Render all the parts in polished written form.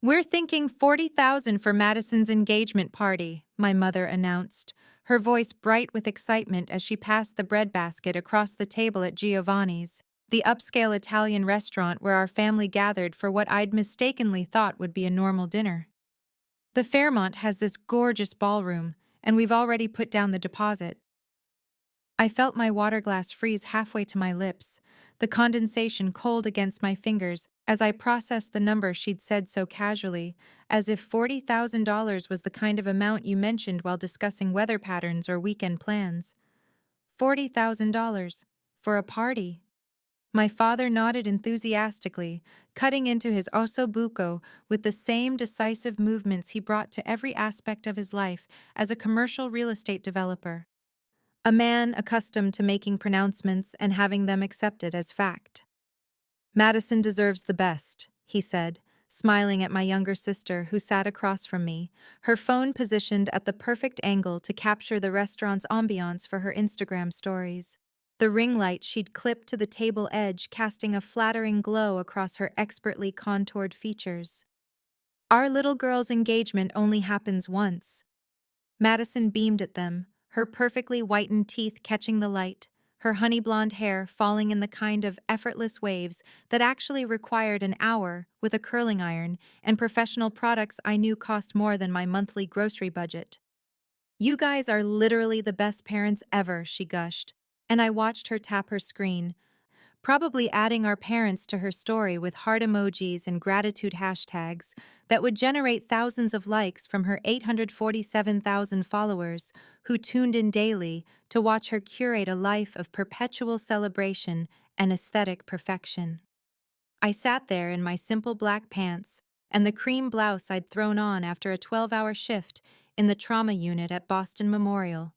We're thinking 40,000 for Madison's engagement party, my mother announced, her voice bright with excitement as she passed the breadbasket across the table at Giovanni's, the upscale Italian restaurant where our family gathered for what I'd mistakenly thought would be a normal dinner. The Fairmont has this gorgeous ballroom, and we've already put down the deposit. I felt my water glass freeze halfway to my lips, the condensation cold against my fingers as I processed the number she'd said so casually, as if $40,000 was the kind of amount you mentioned while discussing weather patterns or weekend plans. $40,000 for a party. My father nodded enthusiastically, cutting into his osso buco with the same decisive movements he brought to every aspect of his life as a commercial real estate developer. A man accustomed to making pronouncements and having them accepted as fact. Madison deserves the best, he said, smiling at my younger sister who sat across from me, her phone positioned at the perfect angle to capture the restaurant's ambiance for her Instagram stories. The ring light she'd clipped to the table edge casting a flattering glow across her expertly contoured features. Our little girl's engagement only happens once. Madison beamed at them, her perfectly whitened teeth catching the light, her honey blonde hair falling in the kind of effortless waves that actually required an hour with a curling iron and professional products I knew cost more than my monthly grocery budget. You guys are literally the best parents ever, she gushed, and I watched her tap her screen, probably adding our parents to her story with heart emojis and gratitude hashtags that would generate thousands of likes from her 847,000 followers who tuned in daily to watch her curate a life of perpetual celebration and aesthetic perfection. I sat there in my simple black pants and the cream blouse I'd thrown on after a 12-hour shift in the trauma unit at Boston Memorial,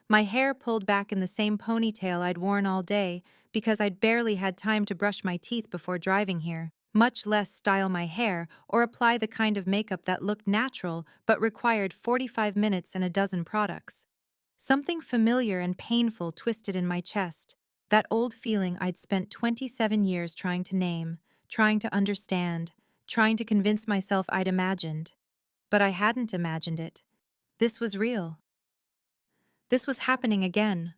my hair pulled back in the same ponytail I'd worn all day because I'd barely had time to brush my teeth before driving here, much less style my hair or apply the kind of makeup that looked natural but required 45 minutes and a dozen products. Something familiar and painful twisted in my chest, that old feeling I'd spent 27 years trying to name, trying to understand, trying to convince myself I'd imagined. But I hadn't imagined it. This was real. This was happening again.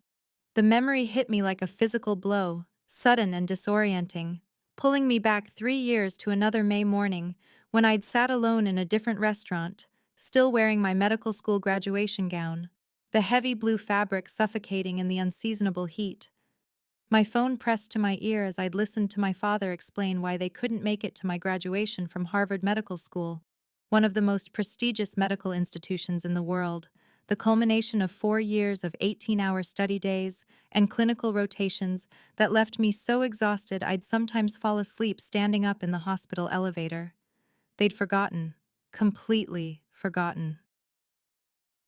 The memory hit me like a physical blow, sudden and disorienting, pulling me back 3 years to another May morning when I'd sat alone in a different restaurant, still wearing my medical school graduation gown, the heavy blue fabric suffocating in the unseasonable heat. My phone pressed to my ear as I'd listened to my father explain why they couldn't make it to my graduation from Harvard Medical School, one of the most prestigious medical institutions in the world, the culmination of 4 years of 18-hour study days and clinical rotations that left me so exhausted I'd sometimes fall asleep standing up in the hospital elevator. They'd forgotten, completely forgotten.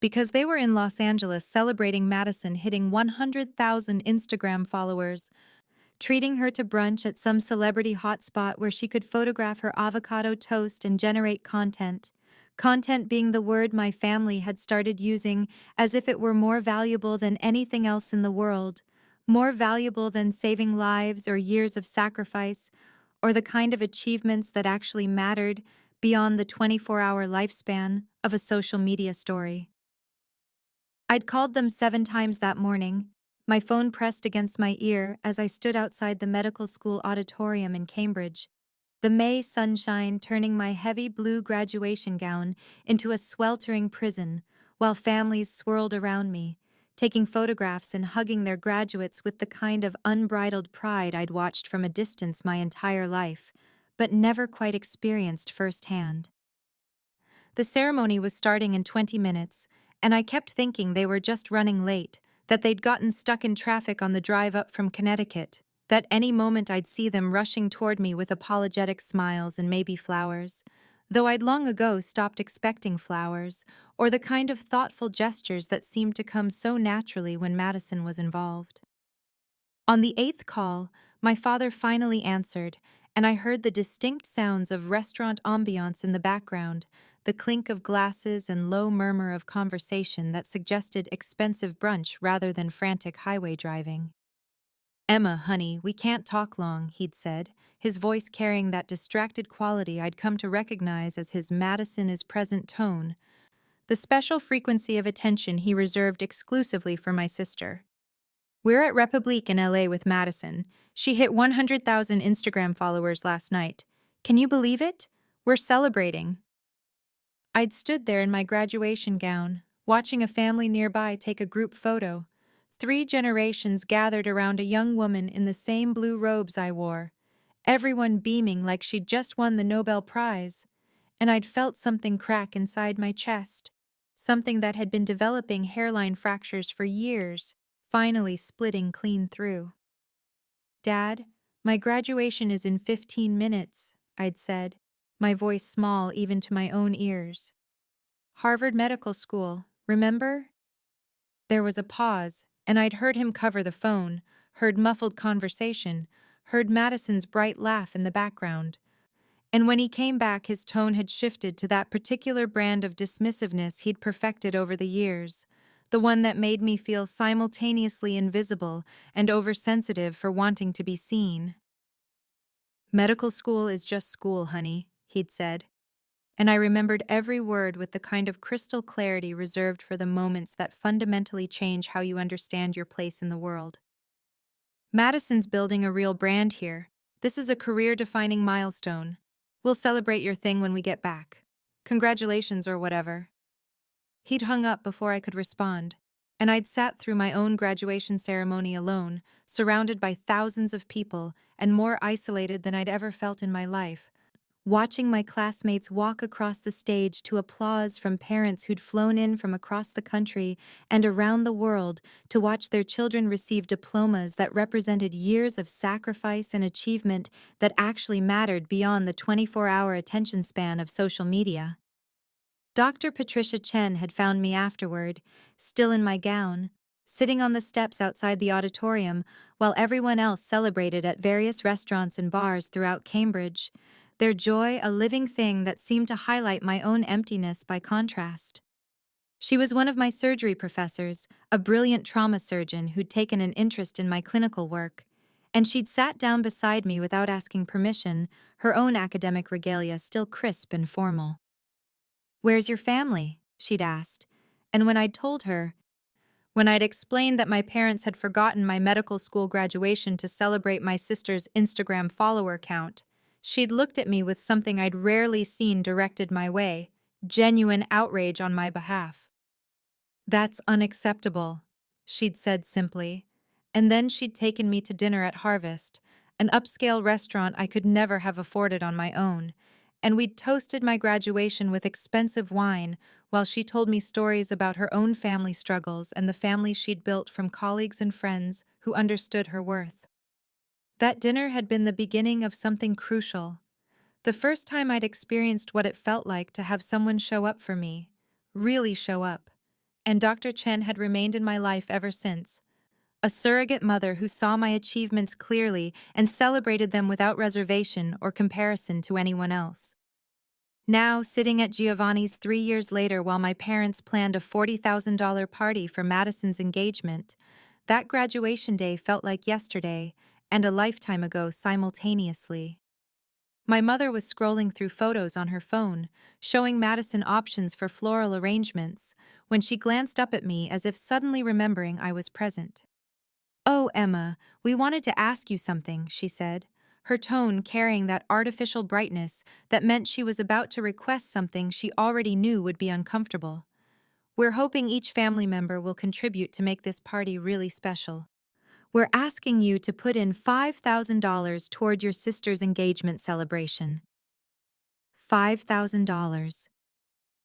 Because they were in Los Angeles celebrating Madison hitting 100,000 Instagram followers, treating her to brunch at some celebrity hotspot where she could photograph her avocado toast and generate content. Content being the word my family had started using as if it were more valuable than anything else in the world, more valuable than saving lives or years of sacrifice, or the kind of achievements that actually mattered beyond the 24-hour lifespan of a social media story. I'd called them 7 times that morning, my phone pressed against my ear as I stood outside the medical school auditorium in Cambridge, the May sunshine turning my heavy blue graduation gown into a sweltering prison, while families swirled around me, taking photographs and hugging their graduates with the kind of unbridled pride I'd watched from a distance my entire life, but never quite experienced firsthand. The ceremony was starting in 20 minutes, and I kept thinking they were just running late, that they'd gotten stuck in traffic on the drive up from Connecticut, that any moment I'd see them rushing toward me with apologetic smiles and maybe flowers, though I'd long ago stopped expecting flowers, or the kind of thoughtful gestures that seemed to come so naturally when Madison was involved. On the 8th call, my father finally answered, and I heard the distinct sounds of restaurant ambiance in the background, the clink of glasses and low murmur of conversation that suggested expensive brunch rather than frantic highway driving. Emma, honey, we can't talk long, he'd said, his voice carrying that distracted quality I'd come to recognize as his Madison is present tone, the special frequency of attention he reserved exclusively for my sister. We're at Republique in LA with Madison. She hit 100,000 Instagram followers last night. Can you believe it? We're celebrating. I'd stood there in my graduation gown, watching a family nearby take a group photo. 3 generations gathered around a young woman in the same blue robes I wore, everyone beaming like she'd just won the Nobel Prize. And I'd felt something crack inside my chest, something that had been developing hairline fractures for years, finally splitting clean through. Dad, my graduation is in 15 minutes, I'd said, my voice small even to my own ears. Harvard Medical School, remember? There was a pause, and I'd heard him cover the phone, heard muffled conversation, heard Madison's bright laugh in the background. And when he came back, his tone had shifted to that particular brand of dismissiveness he'd perfected over the years, the one that made me feel simultaneously invisible and oversensitive for wanting to be seen. Medical school is just school, honey, he'd said. And I remembered every word with the kind of crystal clarity reserved for the moments that fundamentally change how you understand your place in the world. Madison's building a real brand here. This is a career-defining milestone. We'll celebrate your thing when we get back. Congratulations or whatever. He'd hung up before I could respond, and I'd sat through my own graduation ceremony alone, surrounded by thousands of people and more isolated than I'd ever felt in my life, watching my classmates walk across the stage to applause from parents who'd flown in from across the country and around the world to watch their children receive diplomas that represented years of sacrifice and achievement that actually mattered beyond the 24-hour attention span of social media. Dr. Patricia Chen had found me afterward, still in my gown, sitting on the steps outside the auditorium while everyone else celebrated at various restaurants and bars throughout Cambridge, their joy a living thing that seemed to highlight my own emptiness by contrast. She was one of my surgery professors, a brilliant trauma surgeon who'd taken an interest in my clinical work, and she'd sat down beside me without asking permission, her own academic regalia still crisp and formal. "Where's your family?" she'd asked, and when I'd explained that my parents had forgotten my medical school graduation to celebrate my sister's Instagram follower count, she'd looked at me with something I'd rarely seen directed my way, genuine outrage on my behalf. "That's unacceptable," she'd said simply, and then she'd taken me to dinner at Harvest, an upscale restaurant I could never have afforded on my own, and we'd toasted my graduation with expensive wine while she told me stories about her own family struggles and the family she'd built from colleagues and friends who understood her worth. That dinner had been the beginning of something crucial, the first time I'd experienced what it felt like to have someone show up for me, really show up, and Dr. Chen had remained in my life ever since, a surrogate mother who saw my achievements clearly and celebrated them without reservation or comparison to anyone else. Now, sitting at Giovanni's 3 years later while my parents planned a $40,000 party for Madison's engagement, that graduation day felt like yesterday and a lifetime ago simultaneously. My mother was scrolling through photos on her phone, showing Madison options for floral arrangements, when she glanced up at me as if suddenly remembering I was present. "Oh, Emma, we wanted to ask you something," she said, her tone carrying that artificial brightness that meant she was about to request something she already knew would be uncomfortable. "We're hoping each family member will contribute to make this party really special. We're asking you to put in $5,000 toward your sister's engagement celebration." $5,000.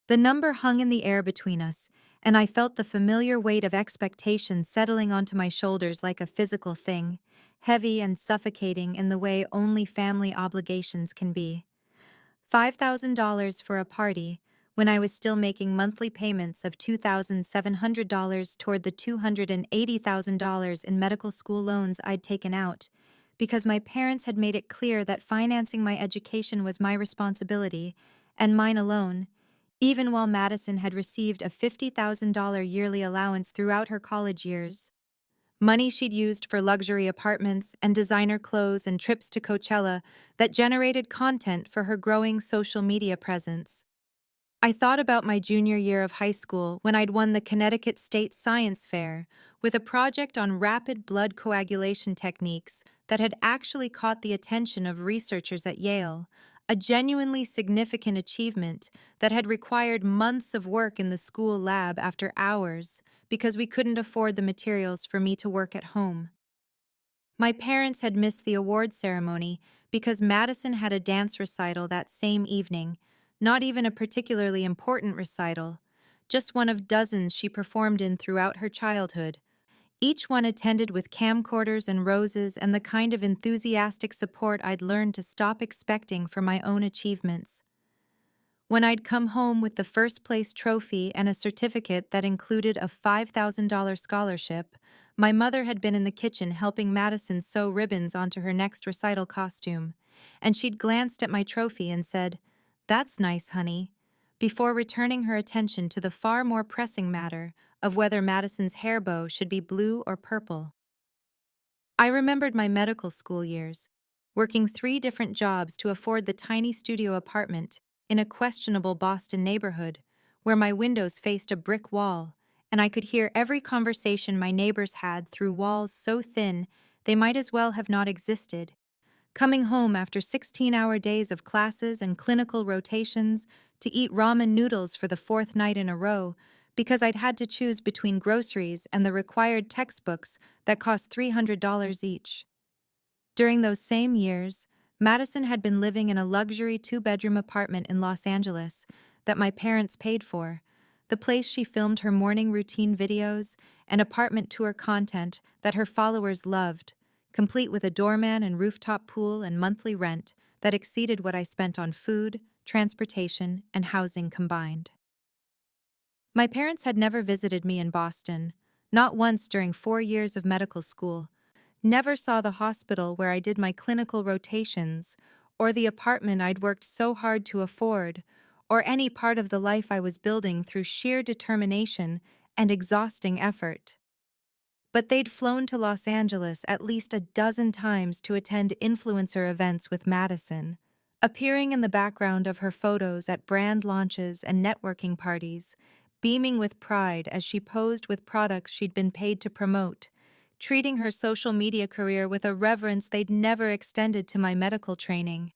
The number hung in the air between us, and I felt the familiar weight of expectation settling onto my shoulders like a physical thing, heavy and suffocating in the way only family obligations can be. $5,000 for a party, when I was still making monthly payments of $2,700 toward the $280,000 in medical school loans I'd taken out, because my parents had made it clear that financing my education was my responsibility, and mine alone, even while Madison had received a $50,000 yearly allowance throughout her college years. money she'd used for luxury apartments and designer clothes and trips to Coachella that generated content for her growing social media presence. I thought about my junior year of high school when I'd won the Connecticut State Science Fair with a project on rapid blood coagulation techniques that had actually caught the attention of researchers at Yale, a genuinely significant achievement that had required months of work in the school lab after hours because we couldn't afford the materials for me to work at home. My parents had missed the award ceremony because Madison had a dance recital that same evening, not even a particularly important recital, just one of dozens she performed in throughout her childhood, each one attended with camcorders and roses and the kind of enthusiastic support I'd learned to stop expecting for my own achievements. When I'd come home with the first place trophy and a certificate that included a $5,000 scholarship, my mother had been in the kitchen helping Madison sew ribbons onto her next recital costume, and she'd glanced at my trophy and said, "That's nice, honey," before returning her attention to the far more pressing matter of whether Madison's hair bow should be blue or purple. I remembered my medical school years, working 3 different jobs to afford the tiny studio apartment in a questionable Boston neighborhood, where my windows faced a brick wall, and I could hear every conversation my neighbors had through walls so thin they might as well have not existed. Coming home after 16-hour days of classes and clinical rotations to eat ramen noodles for the 4th night in a row because I'd had to choose between groceries and the required textbooks that cost $300 each. During those same years, Madison had been living in a luxury 2-bedroom apartment in Los Angeles that my parents paid for, the place she filmed her morning routine videos and apartment tour content that her followers loved, complete with a doorman and rooftop pool and monthly rent that exceeded what I spent on food, transportation, and housing combined. My parents had never visited me in Boston, not once during 4 years of medical school, never saw the hospital where I did my clinical rotations, or the apartment I'd worked so hard to afford, or any part of the life I was building through sheer determination and exhausting effort. But they'd flown to Los Angeles at least a dozen times to attend influencer events with Madison, appearing in the background of her photos at brand launches and networking parties, beaming with pride as she posed with products she'd been paid to promote, treating her social media career with a reverence they'd never extended to my medical training.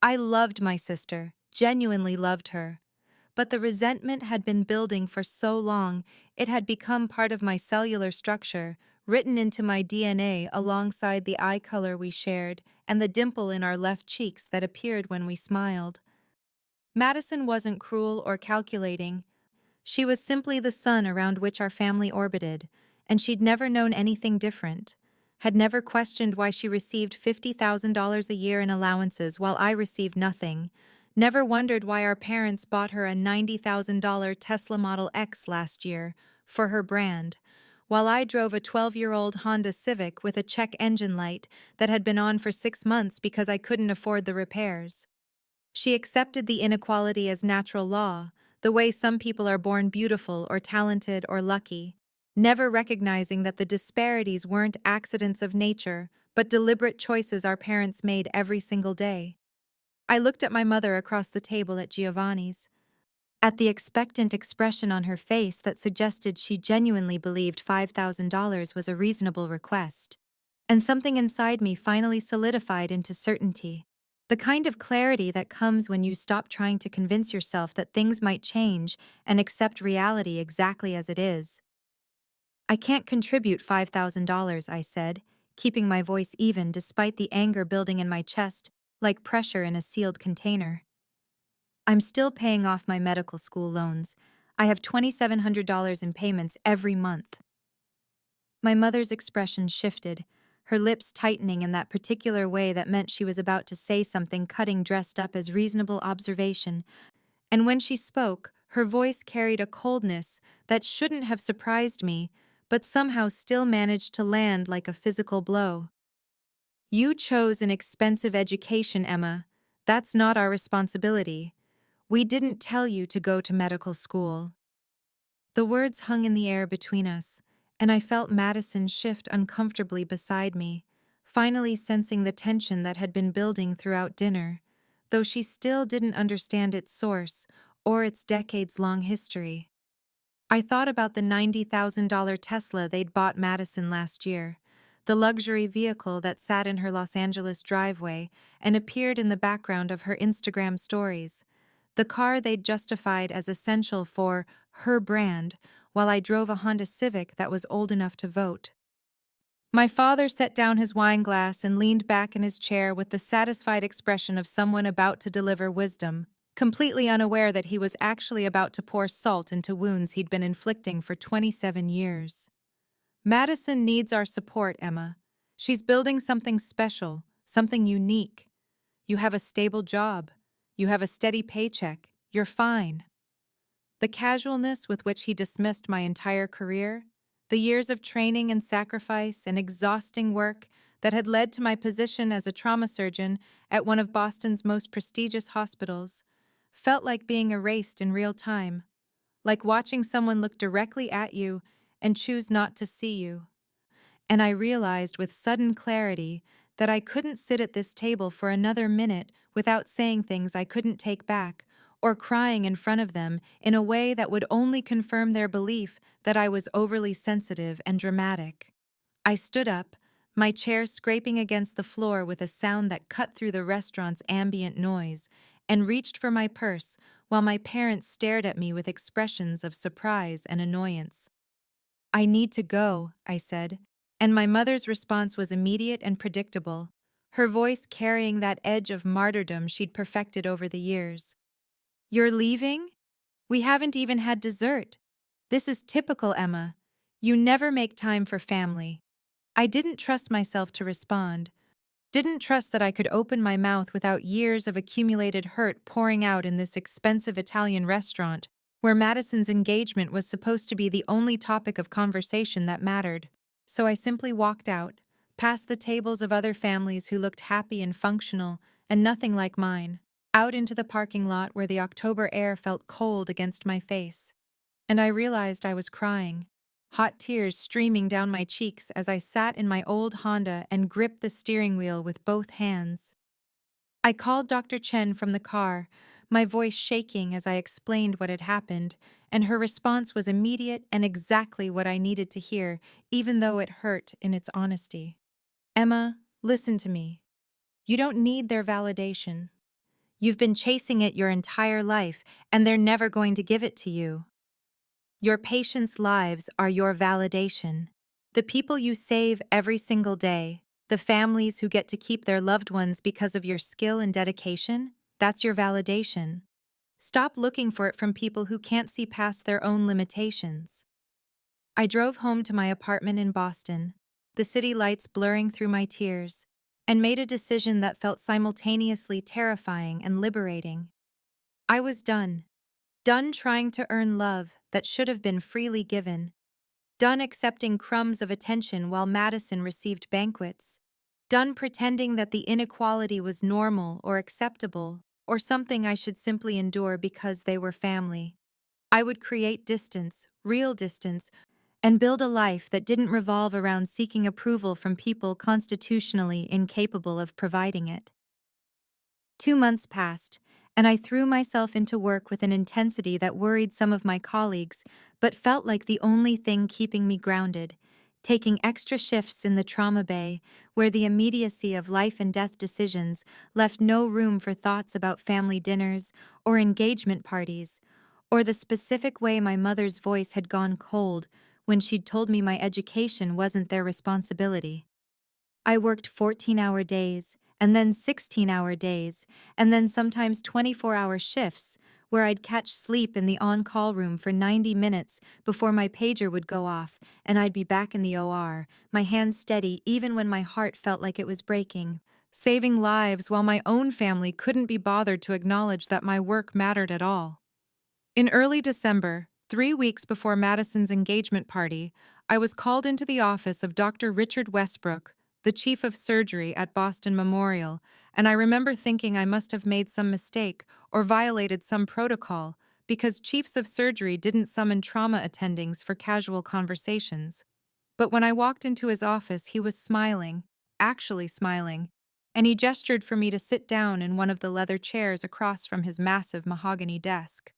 I loved my sister, genuinely loved her. But the resentment had been building for so long, it had become part of my cellular structure, written into my DNA alongside the eye color we shared and the dimple in our left cheeks that appeared when we smiled. Madison wasn't cruel or calculating. She was simply the sun around which our family orbited, and she'd never known anything different, had never questioned why she received $50,000 a year in allowances while I received nothing, never wondered why our parents bought her a $90,000 Tesla Model X last year for her brand, while I drove a 12-year-old Honda Civic with a check engine light that had been on for 6 months because I couldn't afford the repairs. She accepted the inequality as natural law, the way some people are born beautiful or talented or lucky, never recognizing that the disparities weren't accidents of nature, but deliberate choices our parents made every single day. I looked at my mother across the table at Giovanni's, at the expectant expression on her face that suggested she genuinely believed $5,000 was a reasonable request, and something inside me finally solidified into certainty. The kind of clarity that comes when you stop trying to convince yourself that things might change and accept reality exactly as it is. "I can't contribute $5,000, I said, keeping my voice even despite the anger building in my chest like pressure in a sealed container. "I'm still paying off my medical school loans. I have $2,700 in payments every month." My mother's expression shifted, her lips tightening in that particular way that meant she was about to say something cutting dressed up as reasonable observation, and when she spoke, her voice carried a coldness that shouldn't have surprised me, but somehow still managed to land like a physical blow. "You chose an expensive education, Emma. That's not our responsibility. We didn't tell you to go to medical school." The words hung in the air between us, and I felt Madison shift uncomfortably beside me, finally sensing the tension that had been building throughout dinner, though she still didn't understand its source or its decades-long history. I thought about the $90,000 Tesla they'd bought Madison last year, the luxury vehicle that sat in her Los Angeles driveway and appeared in the background of her Instagram stories, the car they'd justified as essential for her brand, while I drove a Honda Civic that was old enough to vote. My father set down his wine glass and leaned back in his chair with the satisfied expression of someone about to deliver wisdom, completely unaware that he was actually about to pour salt into wounds he'd been inflicting for 27 years. Madison needs our support, Emma. She's building something special, something unique. You have a stable job. You have a steady paycheck. You're fine. The casualness with which he dismissed my entire career, the years of training and sacrifice and exhausting work that had led to my position as a trauma surgeon at one of Boston's most prestigious hospitals, felt like being erased in real time, like watching someone look directly at you and choose not to see you. And I realized with sudden clarity that I couldn't sit at this table for another minute without saying things I couldn't take back, or crying in front of them in a way that would only confirm their belief that I was overly sensitive and dramatic. I stood up, my chair scraping against the floor with a sound that cut through the restaurant's ambient noise, and reached for my purse while my parents stared at me with expressions of surprise and annoyance. "I need to go," I said, and my mother's response was immediate and predictable, her voice carrying that edge of martyrdom she'd perfected over the years. "You're leaving? We haven't even had dessert. This is typical, Emma. You never make time for family." I didn't trust myself to respond, didn't trust that I could open my mouth without years of accumulated hurt pouring out in this expensive Italian restaurant, where Madison's engagement was supposed to be the only topic of conversation that mattered. So I simply walked out, past the tables of other families who looked happy and functional, and nothing like mine, out into the parking lot where the October air felt cold against my face. And I realized I was crying, hot tears streaming down my cheeks as I sat in my old Honda and gripped the steering wheel with both hands. I called Dr. Chen from the car, my voice shaking as I explained what had happened, and her response was immediate and exactly what I needed to hear, even though it hurt in its honesty. "Emma, listen to me. You don't need their validation. You've been chasing it your entire life, and they're never going to give it to you. Your patients' lives are your validation. The people you save every single day, the families who get to keep their loved ones because of your skill and dedication, that's your validation. Stop looking for it from people who can't see past their own limitations." I drove home to my apartment in Boston, the city lights blurring through my tears, and made a decision that felt simultaneously terrifying and liberating. I was done. Done trying to earn love that should have been freely given. Done accepting crumbs of attention while Madison received banquets. Done pretending that the inequality was normal or acceptable, or something I should simply endure because they were family. I would create distance, real distance, and build a life that didn't revolve around seeking approval from people constitutionally incapable of providing it. 2 months passed, and I threw myself into work with an intensity that worried some of my colleagues, but felt like the only thing keeping me grounded, taking extra shifts in the trauma bay, where the immediacy of life and death decisions left no room for thoughts about family dinners or engagement parties, or the specific way my mother's voice had gone cold when she'd told me my education wasn't their responsibility. I worked 14-hour days, and then 16-hour days, and then sometimes 24-hour shifts, where I'd catch sleep in the on-call room for 90 minutes before my pager would go off, and I'd be back in the OR, my hands steady even when my heart felt like it was breaking, saving lives while my own family couldn't be bothered to acknowledge that my work mattered at all. In early December, 3 weeks before Madison's engagement party, I was called into the office of Dr. Richard Westbrook, the chief of surgery at Boston Memorial, and I remember thinking I must have made some mistake or violated some protocol because chiefs of surgery didn't summon trauma attendings for casual conversations. But when I walked into his office, he was smiling, actually smiling, and he gestured for me to sit down in one of the leather chairs across from his massive mahogany desk.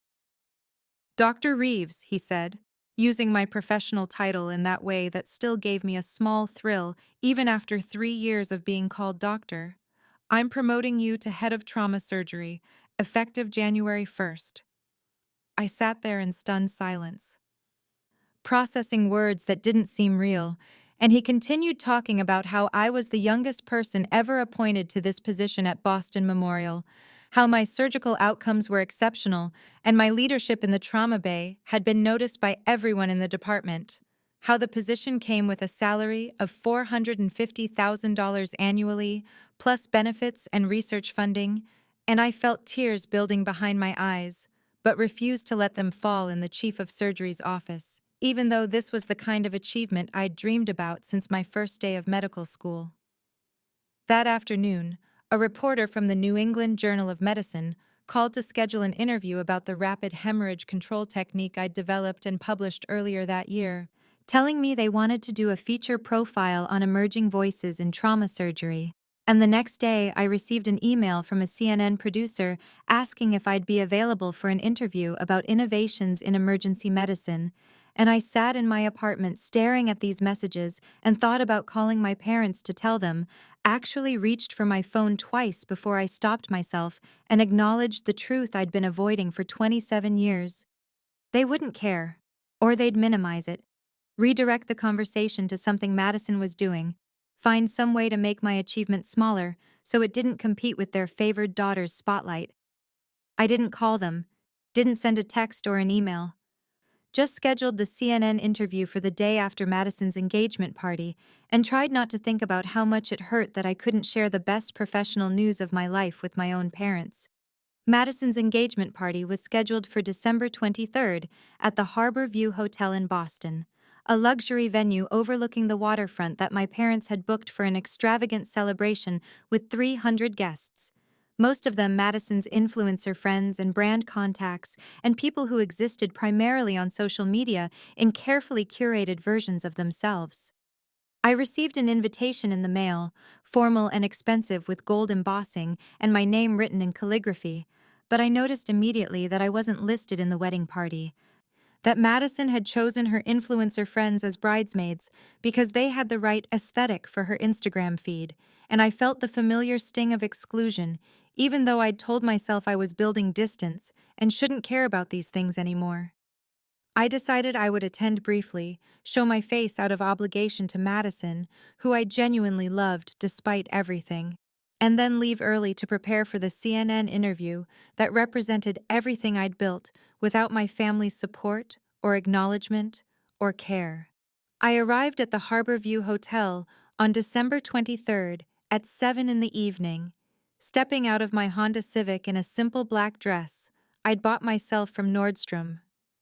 Dr. Reeves, he said, using my professional title in that way that still gave me a small thrill even after 3 years of being called doctor. I'm promoting you to head of trauma surgery, effective January 1st. I sat there in stunned silence, processing words that didn't seem real, and he continued talking about how I was the youngest person ever appointed to this position at Boston Memorial, how my surgical outcomes were exceptional, and my leadership in the trauma bay had been noticed by everyone in the department, how the position came with a salary of $450,000 annually, plus benefits and research funding, and I felt tears building behind my eyes, but refused to let them fall in the chief of surgery's office, even though this was the kind of achievement I'd dreamed about since my first day of medical school. That afternoon, a reporter from the New England Journal of Medicine called to schedule an interview about the rapid hemorrhage control technique I'd developed and published earlier that year, telling me they wanted to do a feature profile on emerging voices in trauma surgery. And the next day, I received an email from a CNN producer asking if I'd be available for an interview about innovations in emergency medicine. And I sat in my apartment staring at these messages and thought about calling my parents to tell them, actually reached for my phone twice before I stopped myself and acknowledged the truth I'd been avoiding for 27 years. They wouldn't care, or they'd minimize it, redirect the conversation to something Madison was doing, find some way to make my achievement smaller so it didn't compete with their favored daughter's spotlight. I didn't call them, didn't send a text or an email. Just scheduled the CNN interview for the day after Madison's engagement party and tried not to think about how much it hurt that I couldn't share the best professional news of my life with my own parents. Madison's engagement party was scheduled for December 23rd at the Harbor View Hotel in Boston, a luxury venue overlooking the waterfront that my parents had booked for an extravagant celebration with 300 guests. Most of them Madison's influencer friends and brand contacts, and people who existed primarily on social media in carefully curated versions of themselves. I received an invitation in the mail, formal and expensive with gold embossing and my name written in calligraphy, but I noticed immediately that I wasn't listed in the wedding party, that Madison had chosen her influencer friends as bridesmaids because they had the right aesthetic for her Instagram feed, and I felt the familiar sting of exclusion, even though I'd told myself I was building distance and shouldn't care about these things anymore. I decided I would attend briefly, show my face out of obligation to Madison, who I genuinely loved despite everything, and then leave early to prepare for the CNN interview that represented everything I'd built without my family's support or acknowledgement or care. I arrived at the Harbor View Hotel on December 23rd at 7 in the evening. Stepping out of my Honda Civic in a simple black dress I'd bought myself from Nordstrom.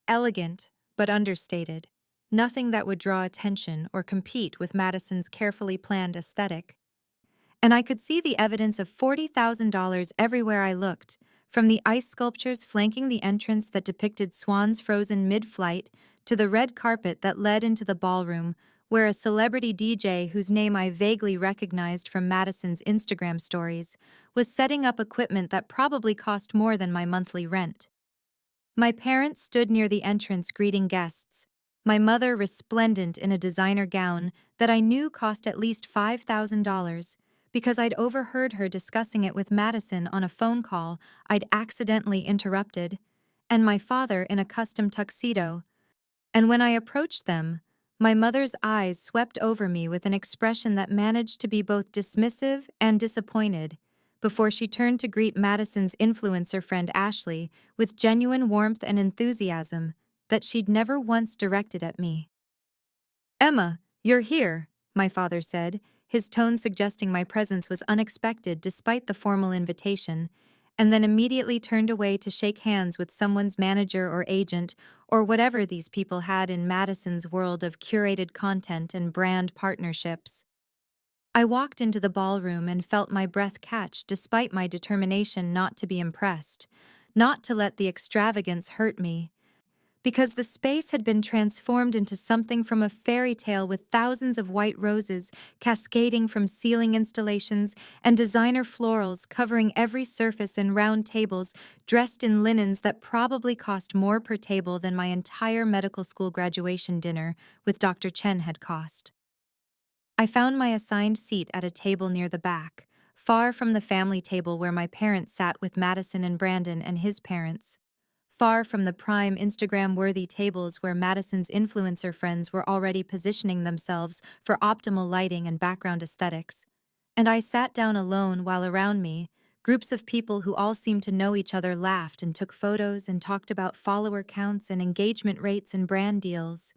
Elegant, but understated. Nothing that would draw attention or compete with Madison's carefully planned aesthetic. And I could see the evidence of $40,000 everywhere I looked, from the ice sculptures flanking the entrance that depicted swans frozen mid-flight to the red carpet that led into the ballroom, where a celebrity DJ whose name I vaguely recognized from Madison's Instagram stories was setting up equipment that probably cost more than my monthly rent. My parents stood near the entrance greeting guests, my mother resplendent in a designer gown that I knew cost at least $5,000 because I'd overheard her discussing it with Madison on a phone call I'd accidentally interrupted, and my father in a custom tuxedo. And when I approached them, my mother's eyes swept over me with an expression that managed to be both dismissive and disappointed, before she turned to greet Madison's influencer friend Ashley with genuine warmth and enthusiasm that she'd never once directed at me. "Emma, you're here," my father said, his tone suggesting my presence was unexpected despite the formal invitation, and then immediately turned away to shake hands with someone's manager or agent or whatever these people had in Madison's world of curated content and brand partnerships. I walked into the ballroom and felt my breath catch despite my determination not to be impressed, not to let the extravagance hurt me, because the space had been transformed into something from a fairy tale with thousands of white roses cascading from ceiling installations and designer florals covering every surface and round tables dressed in linens that probably cost more per table than my entire medical school graduation dinner with Dr. Chen had cost. I found my assigned seat at a table near the back, far from the family table where my parents sat with Madison and Brandon and his parents. Far from the prime Instagram-worthy tables where Madison's influencer friends were already positioning themselves for optimal lighting and background aesthetics. And I sat down alone while around me, groups of people who all seemed to know each other laughed and took photos and talked about follower counts and engagement rates and brand deals.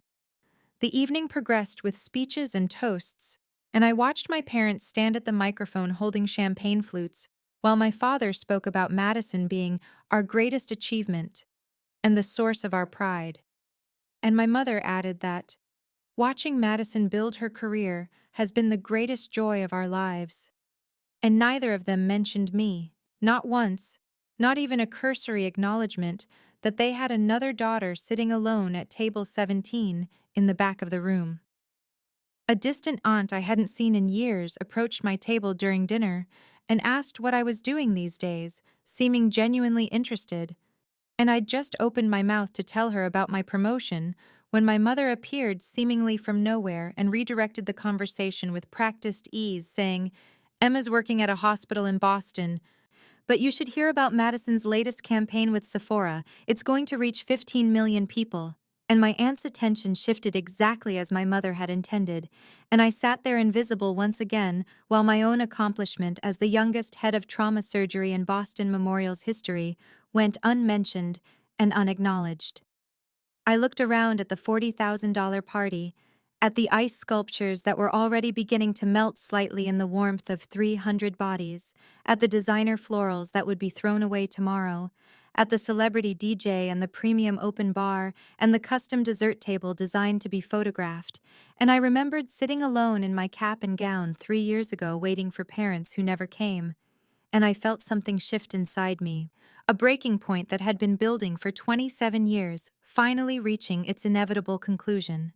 The evening progressed with speeches and toasts, and I watched my parents stand at the microphone holding champagne flutes, while my father spoke about Madison being our greatest achievement and the source of our pride. And my mother added that, watching Madison build her career has been the greatest joy of our lives. And neither of them mentioned me, not once, not even a cursory acknowledgement that they had another daughter sitting alone at table 17 in the back of the room. A distant aunt I hadn't seen in years approached my table during dinner and asked what I was doing these days, seeming genuinely interested, and I'd just opened my mouth to tell her about my promotion when my mother appeared seemingly from nowhere and redirected the conversation with practiced ease, saying, "Emma's working at a hospital in Boston, but you should hear about Madison's latest campaign with Sephora. It's going to reach 15 million people." And my aunt's attention shifted exactly as my mother had intended, and I sat there invisible once again while my own accomplishment as the youngest head of trauma surgery in Boston Memorial's history went unmentioned and unacknowledged. I looked around at the $40,000 party, at the ice sculptures that were already beginning to melt slightly in the warmth of 300 bodies, at the designer florals that would be thrown away tomorrow, at the celebrity DJ and the premium open bar and the custom dessert table designed to be photographed, and I remembered sitting alone in my cap and gown 3 years ago waiting for parents who never came. And I felt something shift inside me, a breaking point that had been building for 27 years, finally reaching its inevitable conclusion.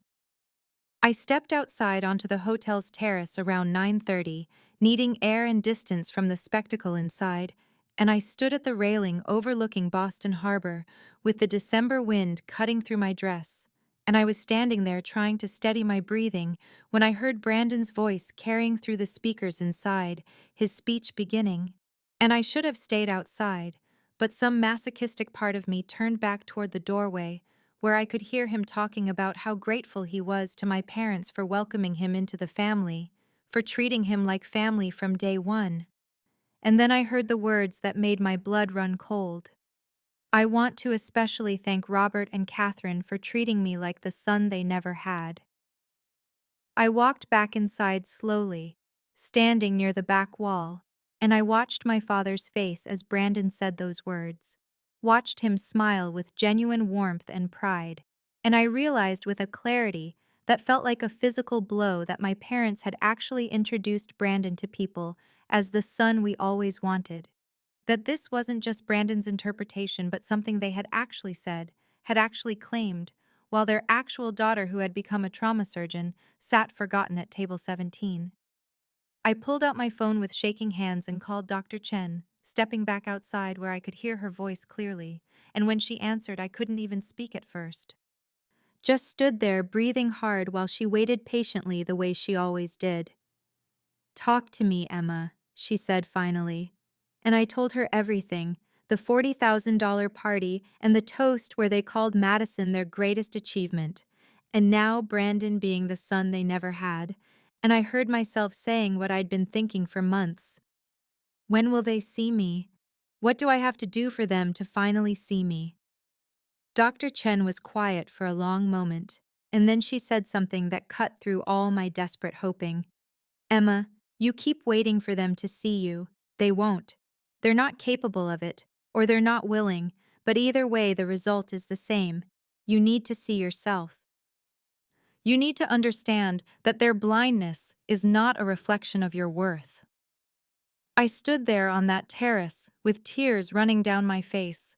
I stepped outside onto the hotel's terrace around 9:30, needing air and distance from the spectacle inside, and I stood at the railing overlooking Boston Harbor, with the December wind cutting through my dress. And I was standing there trying to steady my breathing when I heard Brandon's voice carrying through the speakers inside, his speech beginning. And I should have stayed outside, but some masochistic part of me turned back toward the doorway, where I could hear him talking about how grateful he was to my parents for welcoming him into the family, for treating him like family from day one. And then I heard the words that made my blood run cold. "I want to especially thank Robert and Catherine for treating me like the son they never had." I walked back inside slowly, standing near the back wall, and I watched my father's face as Brandon said those words. Watched him smile with genuine warmth and pride, and I realized with a clarity that felt like a physical blow that my parents had actually introduced Brandon to people as the son we always wanted. That this wasn't just Brandon's interpretation but something they had actually said, had actually claimed, while their actual daughter, who had become a trauma surgeon, sat forgotten at table 17. I pulled out my phone with shaking hands and called Dr. Chen, stepping back outside where I could hear her voice clearly, and when she answered I couldn't even speak at first. Just stood there breathing hard while she waited patiently the way she always did. "Talk to me, Emma," she said finally. And I told her everything, the $40,000 party and the toast where they called Madison their greatest achievement, and now Brandon being the son they never had, and I heard myself saying what I'd been thinking for months. When will they see me? What do I have to do for them to finally see me? Dr. Chen was quiet for a long moment, and then she said something that cut through all my desperate hoping. "Emma, you keep waiting for them to see you. They won't. They're not capable of it, or they're not willing, but either way the result is the same. You need to see yourself. You need to understand that their blindness is not a reflection of your worth." I stood there on that terrace with tears running down my face,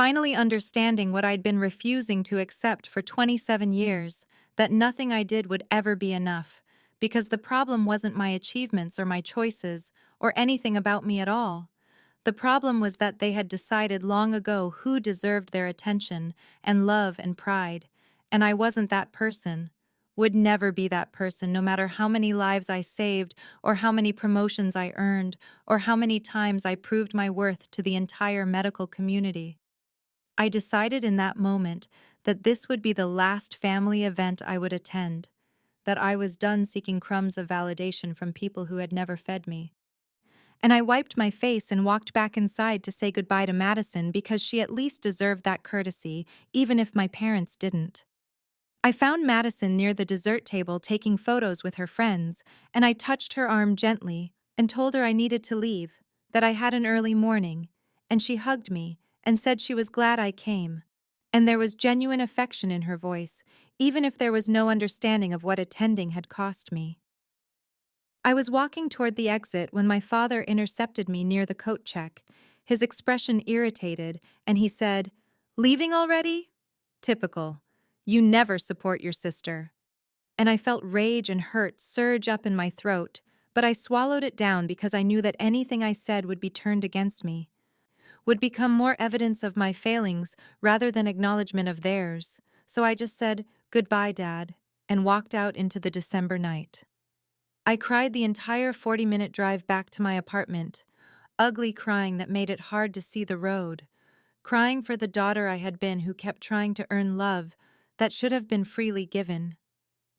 finally understanding what I'd been refusing to accept for 27 years, that nothing I did would ever be enough, because the problem wasn't my achievements or my choices, or anything about me at all. The problem was that they had decided long ago who deserved their attention and love and pride, and I wasn't that person. Would never be that person, no matter how many lives I saved, or how many promotions I earned, or how many times I proved my worth to the entire medical community. I decided in that moment that this would be the last family event I would attend, that I was done seeking crumbs of validation from people who had never fed me. And I wiped my face and walked back inside to say goodbye to Madison because she at least deserved that courtesy, even if my parents didn't. I found Madison near the dessert table taking photos with her friends, and I touched her arm gently and told her I needed to leave, that I had an early morning, and she hugged me and said she was glad I came. And there was genuine affection in her voice, even if there was no understanding of what attending had cost me. I was walking toward the exit when my father intercepted me near the coat check, his expression irritated, and he said, "Leaving already? Typical. You never support your sister." And I felt rage and hurt surge up in my throat, but I swallowed it down because I knew that anything I said would be turned against me, would become more evidence of my failings rather than acknowledgement of theirs. So I just said, "Goodbye, Dad," and walked out into the December night. I cried the entire 40-minute drive back to my apartment, ugly crying that made it hard to see the road, crying for the daughter I had been who kept trying to earn love that should have been freely given,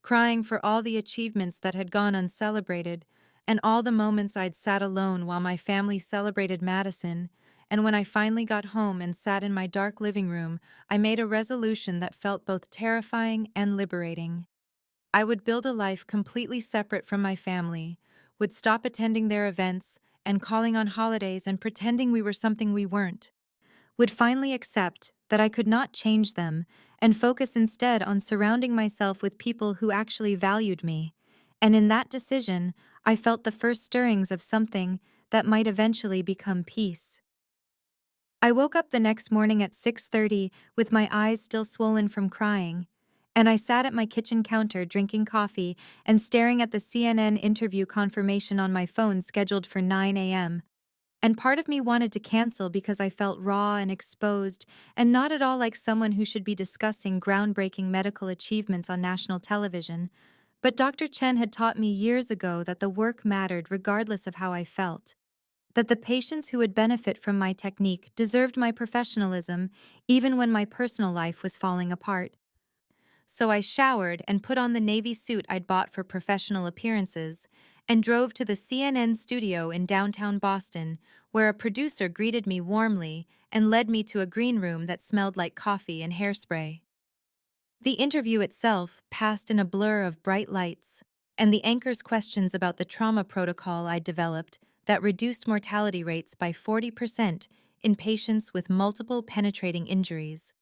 crying for all the achievements that had gone uncelebrated, and all the moments I'd sat alone while my family celebrated Madison, and when I finally got home and sat in my dark living room, I made a resolution that felt both terrifying and liberating. I would build a life completely separate from my family, would stop attending their events and calling on holidays and pretending we were something we weren't, would finally accept that I could not change them and focus instead on surrounding myself with people who actually valued me. And in that decision, I felt the first stirrings of something that might eventually become peace. I woke up the next morning at 6:30 with my eyes still swollen from crying, and I sat at my kitchen counter drinking coffee and staring at the CNN interview confirmation on my phone scheduled for 9 a.m. And part of me wanted to cancel because I felt raw and exposed and not at all like someone who should be discussing groundbreaking medical achievements on national television. But Dr. Chen had taught me years ago that the work mattered regardless of how I felt, that the patients who would benefit from my technique deserved my professionalism even when my personal life was falling apart. So I showered and put on the navy suit I'd bought for professional appearances and drove to the CNN studio in downtown Boston, where a producer greeted me warmly and led me to a green room that smelled like coffee and hairspray. The interview itself passed in a blur of bright lights, and the anchor's questions about the trauma protocol I'd developed that reduced mortality rates by 40% in patients with multiple penetrating injuries.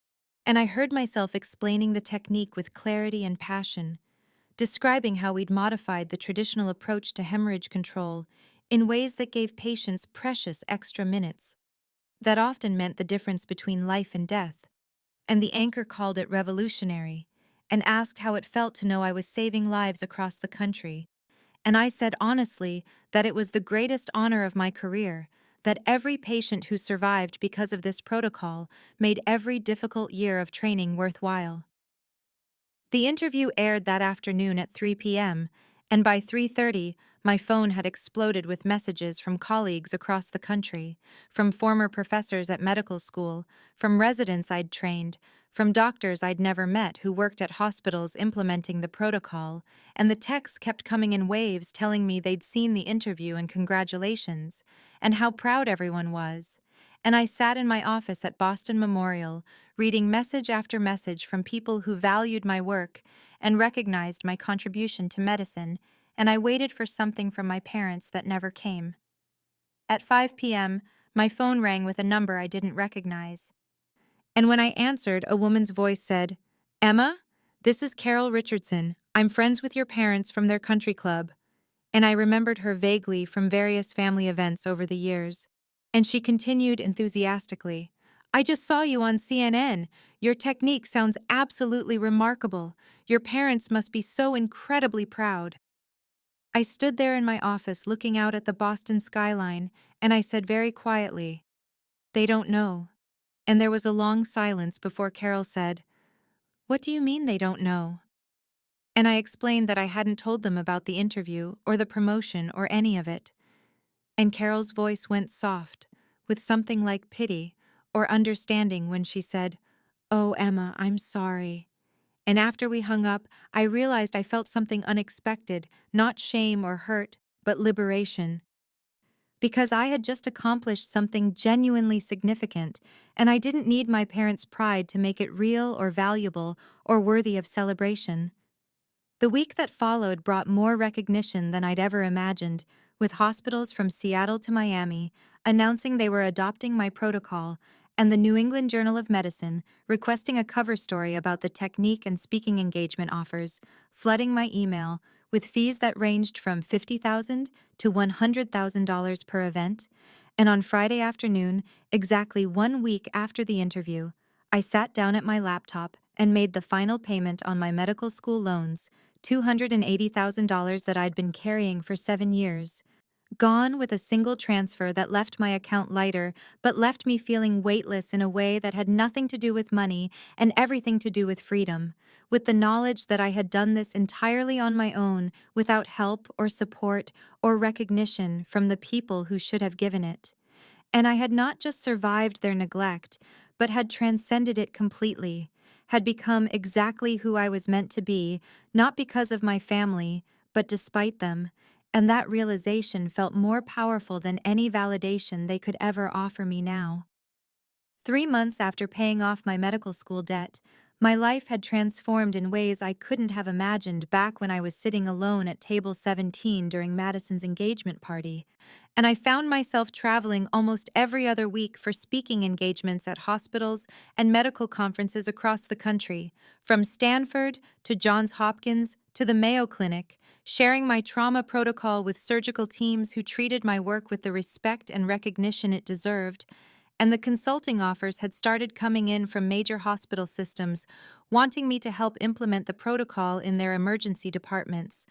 And I heard myself explaining the technique with clarity and passion, describing how we'd modified the traditional approach to hemorrhage control in ways that gave patients precious extra minutes. That often meant the difference between life and death. And the anchor called it revolutionary and asked how it felt to know I was saving lives across the country. And I said honestly that it was the greatest honor of my career, that every patient who survived because of this protocol made every difficult year of training worthwhile. The interview aired that afternoon at 3 p.m., and by 3:30, my phone had exploded with messages from colleagues across the country, from former professors at medical school, from residents I'd trained, from doctors I'd never met who worked at hospitals implementing the protocol, and the texts kept coming in waves telling me they'd seen the interview and congratulations, and how proud everyone was. And I sat in my office at Boston Memorial, reading message after message from people who valued my work and recognized my contribution to medicine, and I waited for something from my parents that never came. At 5 p.m., my phone rang with a number I didn't recognize. And when I answered, a woman's voice said, "Emma, this is Carol Richardson. I'm friends with your parents from their country club." And I remembered her vaguely from various family events over the years. And she continued enthusiastically, I just saw you on CNN. Your technique sounds absolutely remarkable. Your parents must be so incredibly proud. I stood there in my office looking out at the Boston skyline, and I said very quietly, "They don't know." And there was a long silence before Carol said, "What do you mean they don't know?" And I explained that I hadn't told them about the interview or the promotion or any of it. And Carol's voice went soft, with something like pity or understanding when she said, "Oh, Emma, I'm sorry." And after we hung up, I realized I felt something unexpected, not shame or hurt, but liberation. Because I had just accomplished something genuinely significant, and I didn't need my parents' pride to make it real or valuable or worthy of celebration. The week that followed brought more recognition than I'd ever imagined, with hospitals from Seattle to Miami announcing they were adopting my protocol, and the New England Journal of Medicine requesting a cover story about the technique and speaking engagement offers, flooding my email with fees that ranged from $50,000 to $100,000 per event. And on Friday afternoon, exactly 1 week after the interview, I sat down at my laptop and made the final payment on my medical school loans, $280,000 that I'd been carrying for 7 years. Gone with a single transfer that left my account lighter, but left me feeling weightless in a way that had nothing to do with money and everything to do with freedom, with the knowledge that I had done this entirely on my own, without help or support or recognition from the people who should have given it. And I had not just survived their neglect, but had transcended it completely, had become exactly who I was meant to be, not because of my family, but despite them, and that realization felt more powerful than any validation they could ever offer me now. 3 months after paying off my medical school debt, my life had transformed in ways I couldn't have imagined back when I was sitting alone at table 17 during Madison's engagement party, and I found myself traveling almost every other week for speaking engagements at hospitals and medical conferences across the country, from Stanford to Johns Hopkins to the Mayo Clinic, sharing my trauma protocol with surgical teams who treated my work with the respect and recognition it deserved. And the consulting offers had started coming in from major hospital systems, wanting me to help implement the protocol in their emergency departments.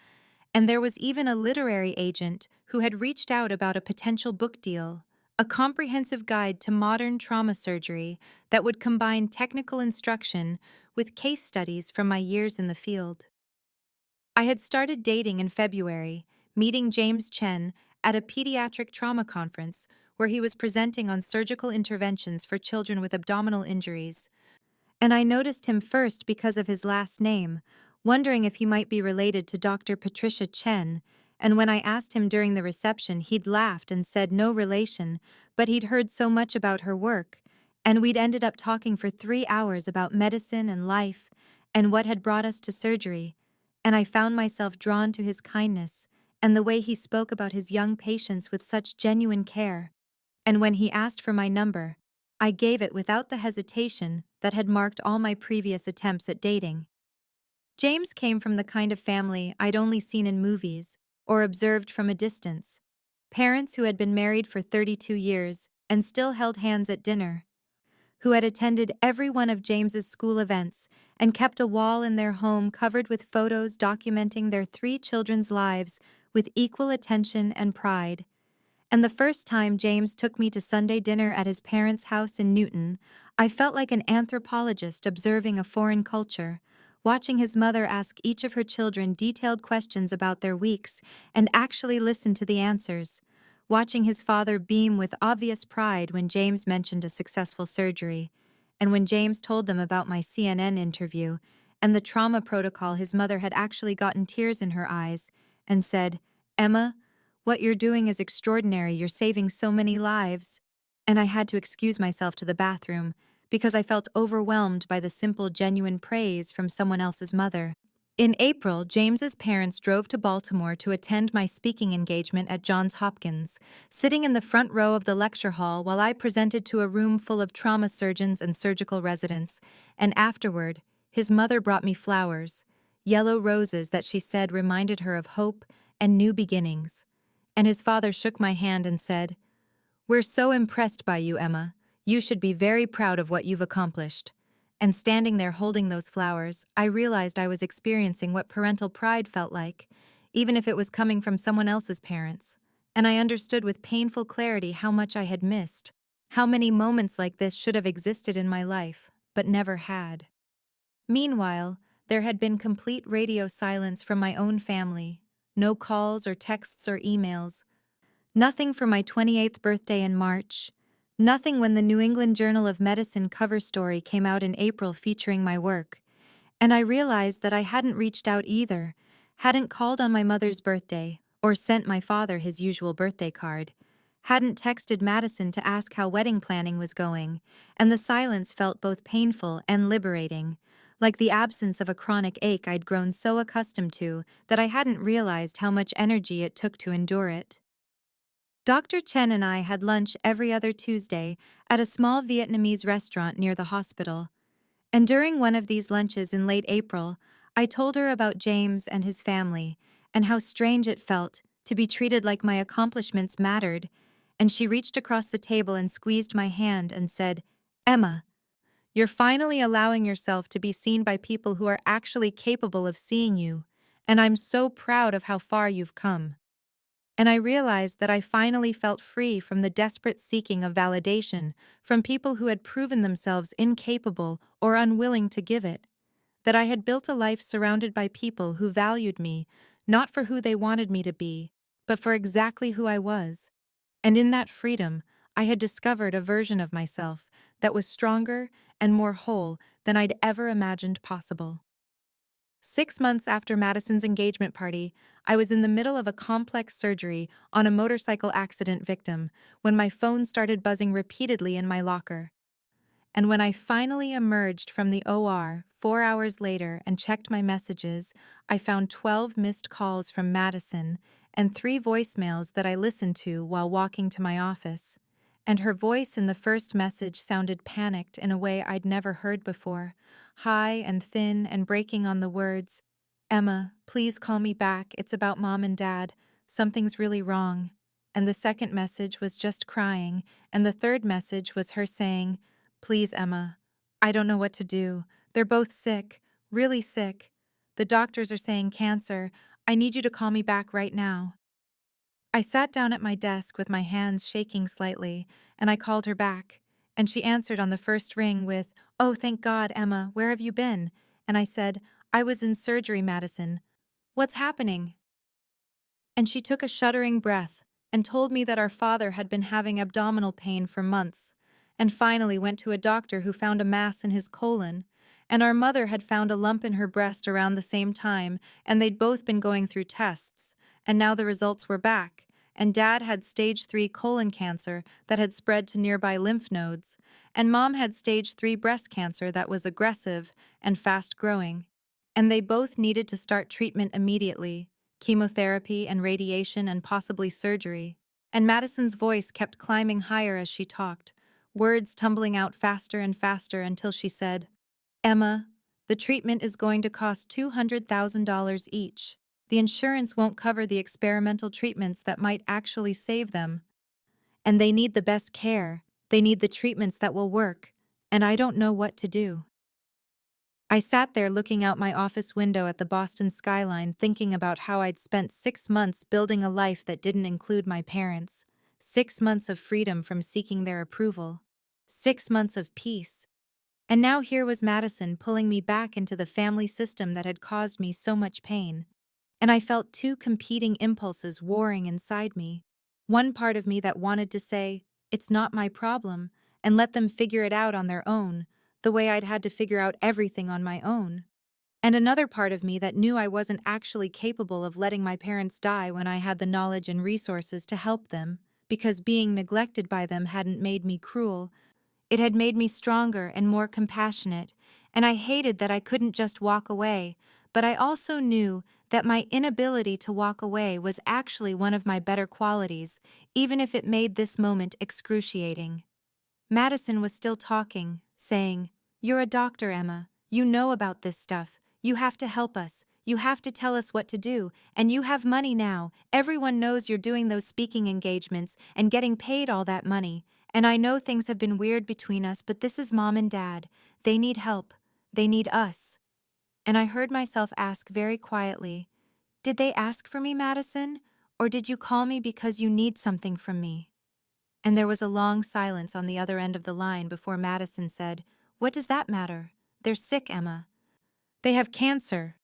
And there was even a literary agent who had reached out about a potential book deal, a comprehensive guide to modern trauma surgery that would combine technical instruction with case studies from my years in the field. I had started dating in February, meeting James Chen at a pediatric trauma conference where he was presenting on surgical interventions for children with abdominal injuries. And I noticed him first because of his last name, wondering if he might be related to Dr. Patricia Chen, and when I asked him during the reception, he'd laughed and said no relation, but he'd heard so much about her work, and we'd ended up talking for 3 hours about medicine and life, and what had brought us to surgery, and I found myself drawn to his kindness, and the way he spoke about his young patients with such genuine care. And when he asked for my number, I gave it without the hesitation that had marked all my previous attempts at dating. James came from the kind of family I'd only seen in movies or observed from a distance. Parents who had been married for 32 years and still held hands at dinner, who had attended every one of James's school events and kept a wall in their home covered with photos documenting their 3 children's lives with equal attention and pride. And the first time James took me to Sunday dinner at his parents' house in Newton, I felt like an anthropologist observing a foreign culture, watching his mother ask each of her children detailed questions about their weeks and actually listen to the answers, watching his father beam with obvious pride when James mentioned a successful surgery, and when James told them about my CNN interview and the trauma protocol, his mother had actually gotten tears in her eyes and said, "Emma, what you're doing is extraordinary, you're saving so many lives." And I had to excuse myself to the bathroom because I felt overwhelmed by the simple, genuine praise from someone else's mother. In April, James's parents drove to Baltimore to attend my speaking engagement at Johns Hopkins, sitting in the front row of the lecture hall while I presented to a room full of trauma surgeons and surgical residents. And afterward, his mother brought me flowers, yellow roses that she said reminded her of hope and new beginnings. And his father shook my hand and said, "We're so impressed by you, Emma. You should be very proud of what you've accomplished." And standing there holding those flowers, I realized I was experiencing what parental pride felt like, even if it was coming from someone else's parents. And I understood with painful clarity how much I had missed, how many moments like this should have existed in my life, but never had. Meanwhile, there had been complete radio silence from my own family. No calls or texts or emails. Nothing for my 28th birthday in March. Nothing when the New England Journal of Medicine cover story came out in April featuring my work. And I realized that I hadn't reached out either, hadn't called on my mother's birthday, or sent my father his usual birthday card, hadn't texted Madison to ask how wedding planning was going, and the silence felt both painful and liberating, like the absence of a chronic ache I'd grown so accustomed to that I hadn't realized how much energy it took to endure it. Dr. Chen and I had lunch every other Tuesday at a small Vietnamese restaurant near the hospital. And during one of these lunches in late April, I told her about James and his family, and how strange it felt to be treated like my accomplishments mattered, and she reached across the table and squeezed my hand and said, "Emma, you're finally allowing yourself to be seen by people who are actually capable of seeing you, and I'm so proud of how far you've come." And I realized that I finally felt free from the desperate seeking of validation from people who had proven themselves incapable or unwilling to give it, that I had built a life surrounded by people who valued me, not for who they wanted me to be, but for exactly who I was. And in that freedom, I had discovered a version of myself that was stronger and more whole than I'd ever imagined possible. 6 months after Madison's engagement party, I was in the middle of a complex surgery on a motorcycle accident victim when my phone started buzzing repeatedly in my locker. And when I finally emerged from the OR 4 hours later and checked my messages, I found 12 missed calls from Madison and 3 voicemails that I listened to while walking to my office. And her voice in the first message sounded panicked in a way I'd never heard before, high and thin and breaking on the words, "Emma, please call me back. It's about Mom and Dad. Something's really wrong." And the second message was just crying, and the third message was her saying, "Please, Emma, I don't know what to do. They're both sick, really sick. The doctors are saying cancer. I need you to call me back right now." I sat down at my desk with my hands shaking slightly, and I called her back. And she answered on the first ring with, "Oh, thank God, Emma, where have you been?" And I said, "I was in surgery, Madison. What's happening?" And she took a shuddering breath and told me that our father had been having abdominal pain for months, and finally went to a doctor who found a mass in his colon, and our mother had found a lump in her breast around the same time, and they'd both been going through tests, and now the results were back, and Dad had stage 3 colon cancer that had spread to nearby lymph nodes, and Mom had stage 3 breast cancer that was aggressive and fast-growing, and they both needed to start treatment immediately, chemotherapy and radiation and possibly surgery. And Madison's voice kept climbing higher as she talked, words tumbling out faster and faster until she said, "Emma, the treatment is going to cost $200,000 each. The insurance won't cover the experimental treatments that might actually save them. And they need the best care. They need the treatments that will work. And I don't know what to do." I sat there looking out my office window at the Boston skyline, thinking about how I'd spent 6 months building a life that didn't include my parents, 6 months of freedom from seeking their approval, 6 months of peace. And now here was Madison pulling me back into the family system that had caused me so much pain. And I felt two competing impulses warring inside me. One part of me that wanted to say, "It's not my problem," and let them figure it out on their own, the way I'd had to figure out everything on my own. And another part of me that knew I wasn't actually capable of letting my parents die when I had the knowledge and resources to help them, because being neglected by them hadn't made me cruel. It had made me stronger and more compassionate, and I hated that I couldn't just walk away, but I also knew that my inability to walk away was actually one of my better qualities, even if it made this moment excruciating. Madison was still talking, saying, "You're a doctor, Emma. You know about this stuff. You have to help us. You have to tell us what to do. And you have money now. Everyone knows you're doing those speaking engagements and getting paid all that money. And I know things have been weird between us, but this is Mom and Dad. They need help. They need us. And I heard myself ask very quietly, did they ask for me, Madison? Or did you call me because you need something from me? And there was a long silence on the other end of the line before Madison said, what does that matter? They're sick, Emma. They have cancer.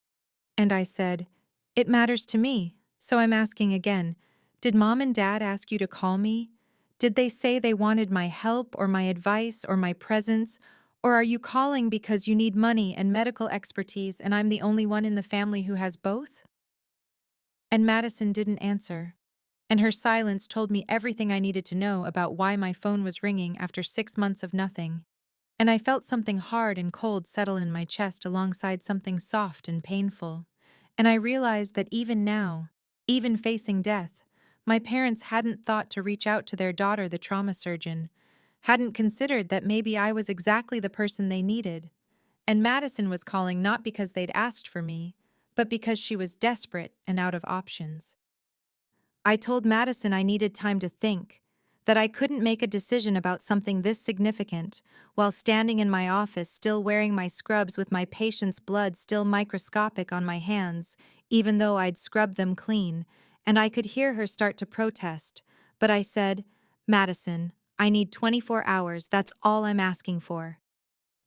And I said, it matters to me, so I'm asking again, did Mom and Dad ask you to call me? Did they say they wanted my help or my advice or my presence? Or are you calling because you need money and medical expertise and I'm the only one in the family who has both? And Madison didn't answer. And her silence told me everything I needed to know about why my phone was ringing after 6 months of nothing. And I felt something hard and cold settle in my chest alongside something soft and painful. And I realized that even now, even facing death, my parents hadn't thought to reach out to their daughter, the trauma surgeon, hadn't considered that maybe I was exactly the person they needed. And Madison was calling not because they'd asked for me, but because she was desperate and out of options. I told Madison I needed time to think, that I couldn't make a decision about something this significant while standing in my office still wearing my scrubs with my patient's blood still microscopic on my hands, even though I'd scrubbed them clean, and I could hear her start to protest. But I said, Madison, I need 24 hours, that's all I'm asking for.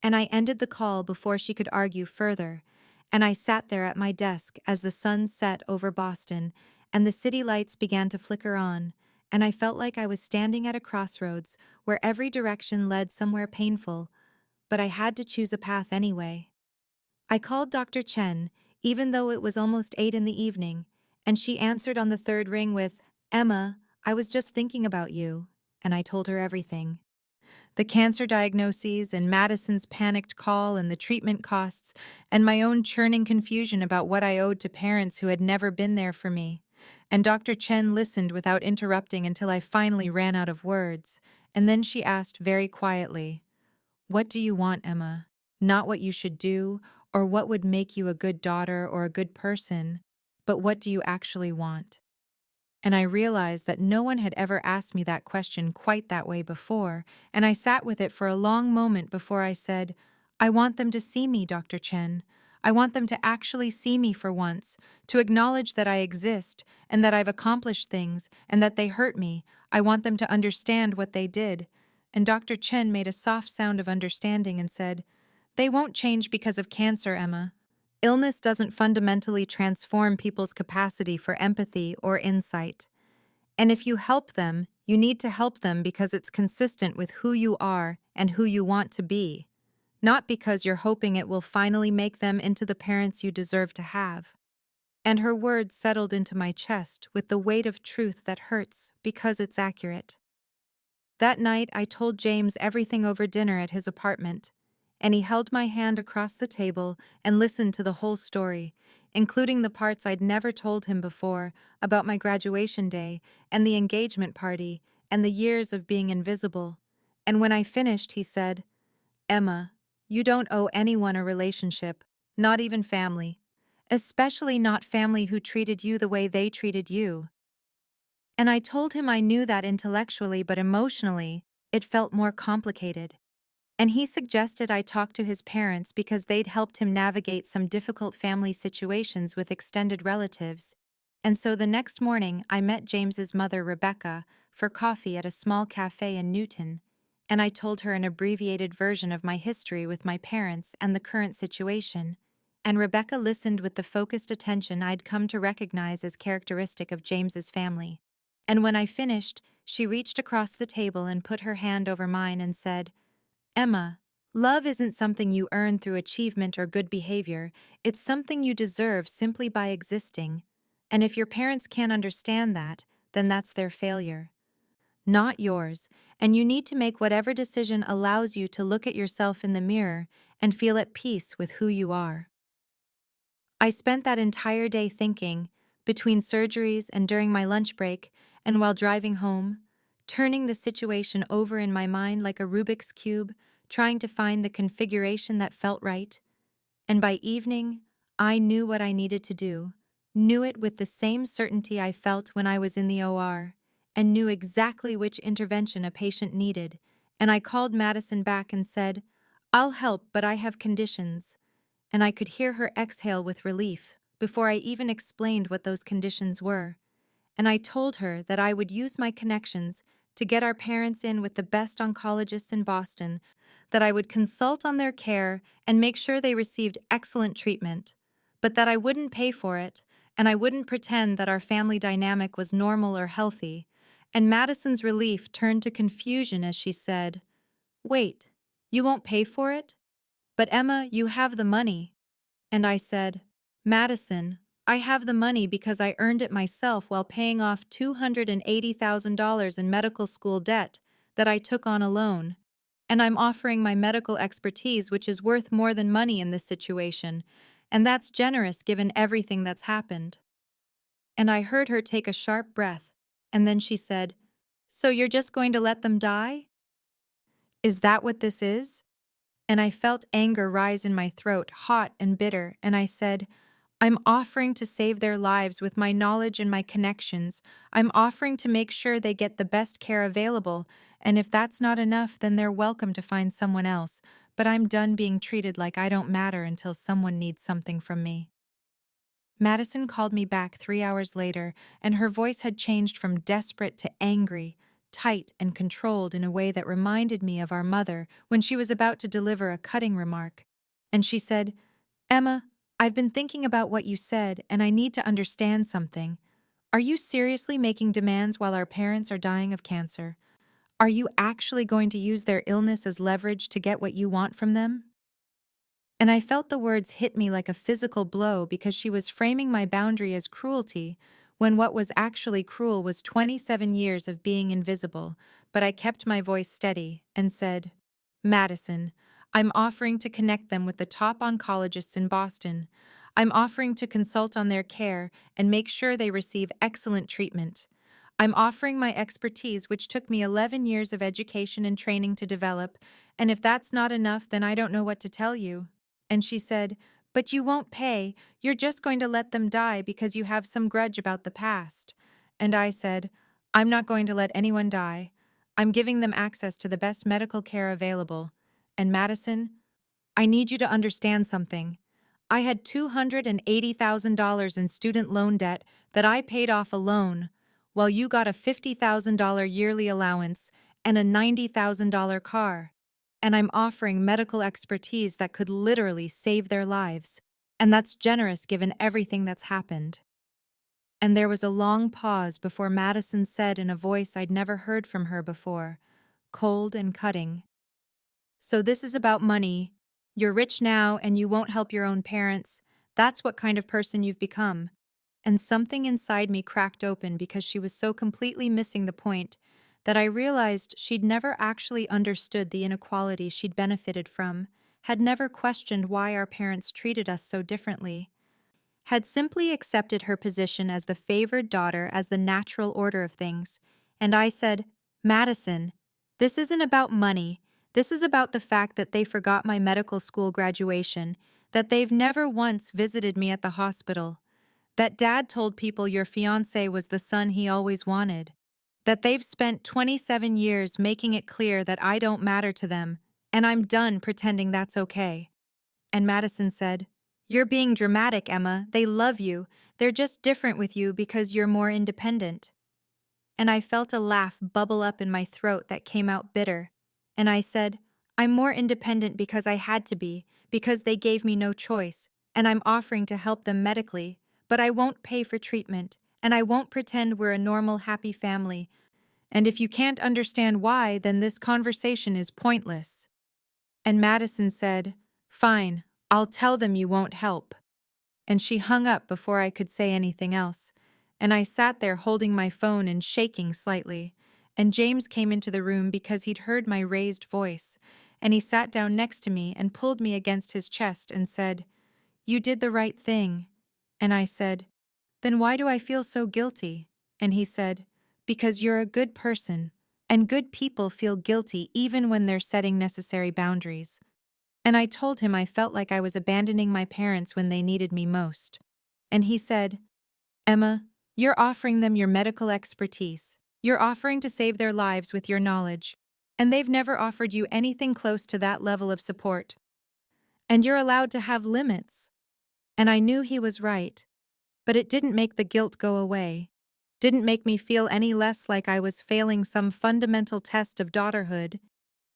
And I ended the call before she could argue further, and I sat there at my desk as the sun set over Boston and the city lights began to flicker on, and I felt like I was standing at a crossroads where every direction led somewhere painful, but I had to choose a path anyway. I called Dr. Chen, even though it was almost 8 in the evening, and she answered on the third ring with, Emma, I was just thinking about you, and I told her everything. The cancer diagnoses and Madison's panicked call and the treatment costs and my own churning confusion about what I owed to parents who had never been there for me. And Dr. Chen listened without interrupting until I finally ran out of words, and then she asked very quietly, what do you want, Emma? Not what you should do or what would make you a good daughter or a good person, but what do you actually want? And I realized that no one had ever asked me that question quite that way before, and I sat with it for a long moment before I said, I want them to see me, Dr. Chen. I want them to actually see me for once, to acknowledge that I exist, and that I've accomplished things, and that they hurt me. I want them to understand what they did. And Dr. Chen made a soft sound of understanding and said, they won't change because of cancer, Emma. Illness doesn't fundamentally transform people's capacity for empathy or insight. And if you help them, you need to help them because it's consistent with who you are and who you want to be, not because you're hoping it will finally make them into the parents you deserve to have. And her words settled into my chest with the weight of truth that hurts because it's accurate. That night, I told James everything over dinner at his apartment, and he held my hand across the table and listened to the whole story, including the parts I'd never told him before about my graduation day and the engagement party and the years of being invisible. And when I finished, he said, Emma, you don't owe anyone a relationship, not even family, especially not family who treated you the way they treated you. And I told him I knew that intellectually, but emotionally, it felt more complicated. And he suggested I talk to his parents because they'd helped him navigate some difficult family situations with extended relatives. And so the next morning, I met James's mother, Rebecca, for coffee at a small cafe in Newton, and I told her an abbreviated version of my history with my parents and the current situation. And Rebecca listened with the focused attention I'd come to recognize as characteristic of James's family. And when I finished, she reached across the table and put her hand over mine and said, Emma, love isn't something you earn through achievement or good behavior, it's something you deserve simply by existing. And if your parents can't understand that, then that's their failure, not yours, and you need to make whatever decision allows you to look at yourself in the mirror and feel at peace with who you are. I spent that entire day thinking, between surgeries and during my lunch break, and while driving home, turning the situation over in my mind like a Rubik's Cube, trying to find the configuration that felt right. And by evening, I knew what I needed to do, knew it with the same certainty I felt when I was in the OR, and knew exactly which intervention a patient needed, and I called Madison back and said, "I'll help, but I have conditions." And I could hear her exhale with relief before I even explained what those conditions were. And I told her that I would use my connections to get our parents in with the best oncologists in Boston, that I would consult on their care and make sure they received excellent treatment, but that I wouldn't pay for it, and I wouldn't pretend that our family dynamic was normal or healthy. And Madison's relief turned to confusion as she said, "Wait, you won't pay for it? But Emma, you have the money." And I said, "Madison, I have the money because I earned it myself while paying off $280,000 in medical school debt that I took on alone. And I'm offering my medical expertise, which is worth more than money in this situation. And that's generous given everything that's happened." And I heard her take a sharp breath, and then she said, "So you're just going to let them die? Is that what this is?" And I felt anger rise in my throat, hot and bitter, and I said, "I'm offering to save their lives with my knowledge and my connections. I'm offering to make sure they get the best care available, and if that's not enough, then they're welcome to find someone else. But I'm done being treated like I don't matter until someone needs something from me." Madison called me back 3 hours later, and her voice had changed from desperate to angry, tight and controlled in a way that reminded me of our mother when she was about to deliver a cutting remark. And she said, "Emma, I've been thinking about what you said, and I need to understand something. Are you seriously making demands while our parents are dying of cancer? Are you actually going to use their illness as leverage to get what you want from them?" And I felt the words hit me like a physical blow because she was framing my boundary as cruelty, when what was actually cruel was 27 years of being invisible. But I kept my voice steady and said, "Madison, I'm offering to connect them with the top oncologists in Boston. I'm offering to consult on their care and make sure they receive excellent treatment. I'm offering my expertise, which took me 11 years of education and training to develop, and if that's not enough, then I don't know what to tell you." And she said, "But you won't pay. You're just going to let them die because you have some grudge about the past." And I said, "I'm not going to let anyone die. I'm giving them access to the best medical care available. And Madison, I need you to understand something. I had $280,000 in student loan debt that I paid off alone, while you got a $50,000 yearly allowance and a $90,000 car. And I'm offering medical expertise that could literally save their lives. And that's generous given everything that's happened." And there was a long pause before Madison said in a voice I'd never heard from her before, cold and cutting, "So this is about money. You're rich now and you won't help your own parents. That's what kind of person you've become." And something inside me cracked open because she was so completely missing the point that I realized she'd never actually understood the inequality she'd benefited from, had never questioned why our parents treated us so differently, had simply accepted her position as the favored daughter as the natural order of things. And I said, "Madison, this isn't about money. This is about the fact that they forgot my medical school graduation, that they've never once visited me at the hospital, that Dad told people your fiancé was the son he always wanted, that they've spent 27 years making it clear that I don't matter to them, and I'm done pretending that's okay." And Madison said, "You're being dramatic, Emma. They love you. They're just different with you because you're more independent." And I felt a laugh bubble up in my throat that came out bitter. And I said, "I'm more independent because I had to be, because they gave me no choice, and I'm offering to help them medically, but I won't pay for treatment, and I won't pretend we're a normal, happy family. And if you can't understand why, then this conversation is pointless." And Madison said, "Fine, I'll tell them you won't help." And she hung up before I could say anything else. And I sat there holding my phone and shaking slightly. And James came into the room because he'd heard my raised voice. And he sat down next to me and pulled me against his chest and said, "You did the right thing." And I said, "Then why do I feel so guilty?" And he said, "Because you're a good person. And good people feel guilty even when they're setting necessary boundaries." And I told him I felt like I was abandoning my parents when they needed me most. And he said, "Emma, you're offering them your medical expertise. You're offering to save their lives with your knowledge, and they've never offered you anything close to that level of support. And you're allowed to have limits. And I knew he was right, but it didn't make the guilt go away. Didn't make me feel any less like I was failing some fundamental test of daughterhood,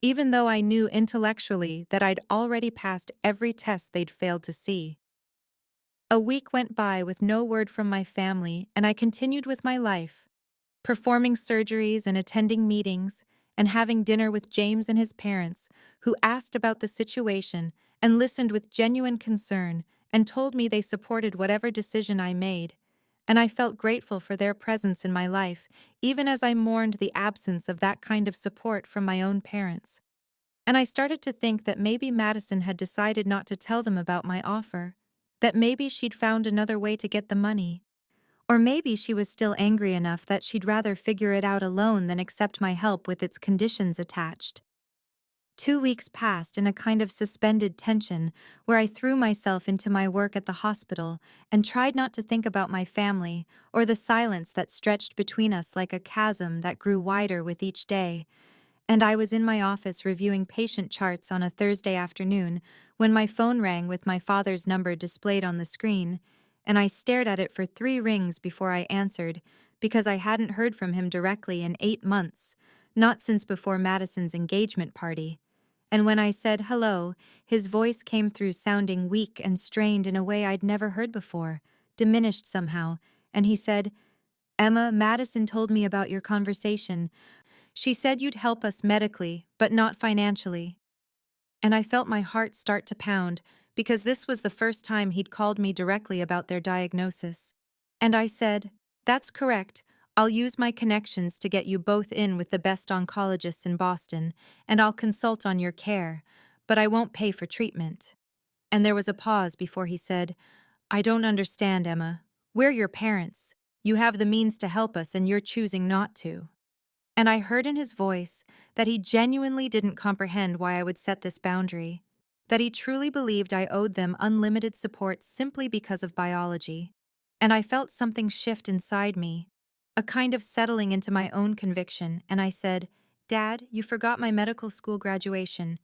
even though I knew intellectually that I'd already passed every test they'd failed to see. A week went by with no word from my family, and I continued with my life, performing surgeries and attending meetings, and having dinner with James and his parents, who asked about the situation and listened with genuine concern and told me they supported whatever decision I made. And I felt grateful for their presence in my life, even as I mourned the absence of that kind of support from my own parents. And I started to think that maybe Madison had decided not to tell them about my offer, that maybe she'd found another way to get the money. Or maybe she was still angry enough that she'd rather figure it out alone than accept my help with its conditions attached. 2 weeks passed in a kind of suspended tension where I threw myself into my work at the hospital and tried not to think about my family or the silence that stretched between us like a chasm that grew wider with each day. And I was in my office reviewing patient charts on a Thursday afternoon when my phone rang with my father's number displayed on the screen, and I stared at it for 3 rings before I answered, because I hadn't heard from him directly in 8 months, not since before Madison's engagement party. And when I said hello, his voice came through sounding weak and strained in a way I'd never heard before, diminished somehow, and he said, "Emma, Madison told me about your conversation. She said you'd help us medically, but not financially." And I felt my heart start to pound, because this was the first time he'd called me directly about their diagnosis. And I said, "That's correct. I'll use my connections to get you both in with the best oncologists in Boston, and I'll consult on your care, but I won't pay for treatment." And there was a pause before he said, "I don't understand, Emma. We're your parents. You have the means to help us, and you're choosing not to." And I heard in his voice that he genuinely didn't comprehend why I would set this boundary, that he truly believed I owed them unlimited support simply because of biology. And I felt something shift inside me, a kind of settling into my own conviction, and I said, "Dad, you forgot my medical school graduation.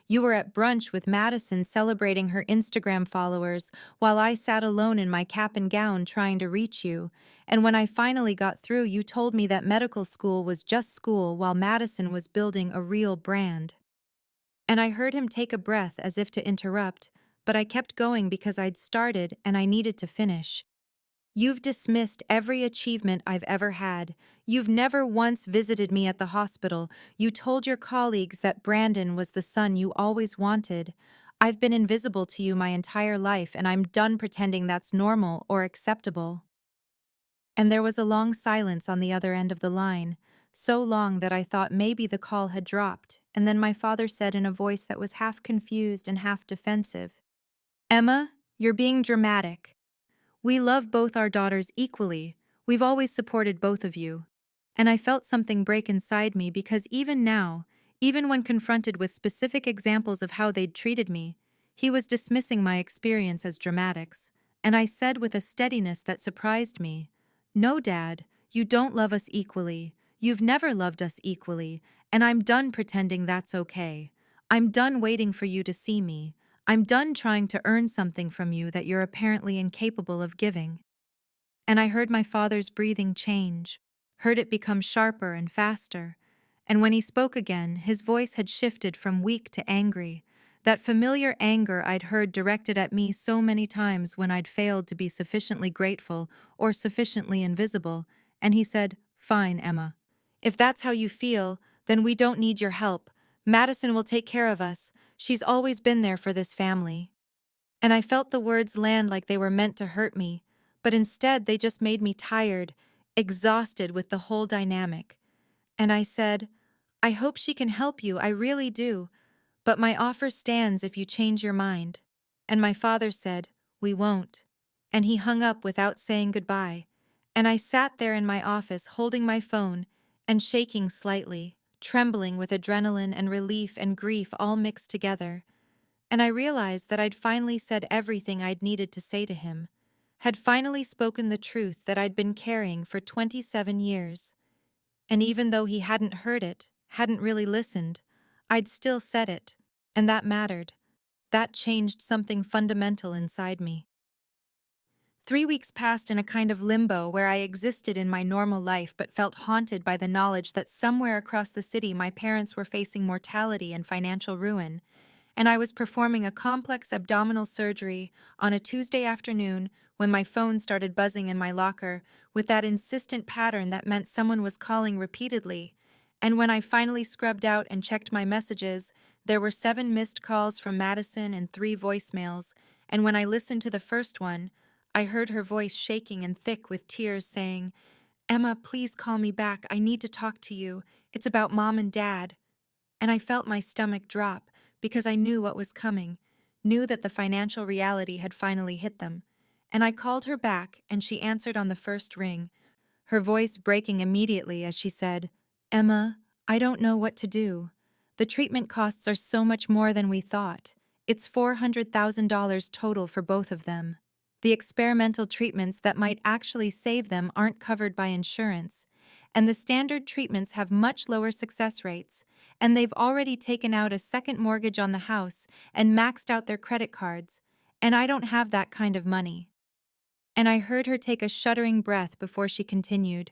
You were at brunch with Madison celebrating her Instagram followers while I sat alone in my cap and gown trying to reach you. And when I finally got through, you told me that medical school was just school while Madison was building a real brand." And I heard him take a breath as if to interrupt, but I kept going because I'd started and I needed to finish. "You've dismissed every achievement I've ever had. You've never once visited me at the hospital. You told your colleagues that Brandon was the son you always wanted. I've been invisible to you my entire life, and I'm done pretending that's normal or acceptable." And there was a long silence on the other end of the line, so long that I thought maybe the call had dropped, and then my father said in a voice that was half confused and half defensive, "Emma, you're being dramatic. We love both our daughters equally. We've always supported both of you." And I felt something break inside me because even now, even when confronted with specific examples of how they'd treated me, he was dismissing my experience as dramatics. And I said with a steadiness that surprised me, "No, Dad, you don't love us equally. You've never loved us equally, and I'm done pretending that's okay. I'm done waiting for you to see me. I'm done trying to earn something from you that you're apparently incapable of giving." And I heard my father's breathing change, heard it become sharper and faster. And when he spoke again, his voice had shifted from weak to angry, that familiar anger I'd heard directed at me so many times when I'd failed to be sufficiently grateful or sufficiently invisible. And he said, "Fine, Emma. If that's how you feel, then we don't need your help. Madison will take care of us. She's always been there for this family." And I felt the words land like they were meant to hurt me, but instead they just made me tired, exhausted with the whole dynamic. And I said, "I hope she can help you, I really do, but my offer stands if you change your mind." And my father said, "We won't." And he hung up without saying goodbye. And I sat there in my office holding my phone and shaking slightly, trembling with adrenaline and relief and grief all mixed together. And I realized that I'd finally said everything I'd needed to say to him, had finally spoken the truth that I'd been carrying for 27 years. And even though he hadn't heard it, hadn't really listened, I'd still said it. And that mattered. That changed something fundamental inside me. 3 weeks passed in a kind of limbo where I existed in my normal life but felt haunted by the knowledge that somewhere across the city my parents were facing mortality and financial ruin, and I was performing a complex abdominal surgery on a Tuesday afternoon when my phone started buzzing in my locker with that insistent pattern that meant someone was calling repeatedly. And when I finally scrubbed out and checked my messages, there were 7 missed calls from Madison and 3 voicemails, and when I listened to the first one, I heard her voice shaking and thick with tears saying, "Emma, please call me back. I need to talk to you. It's about Mom and Dad." And I felt my stomach drop because I knew what was coming, knew that the financial reality had finally hit them. And I called her back, and she answered on the first ring, her voice breaking immediately as she said, "Emma, I don't know what to do. The treatment costs are so much more than we thought. It's $400,000 total for both of them. The experimental treatments that might actually save them aren't covered by insurance, and the standard treatments have much lower success rates, and they've already taken out a second mortgage on the house and maxed out their credit cards, and I don't have that kind of money." And I heard her take a shuddering breath before she continued.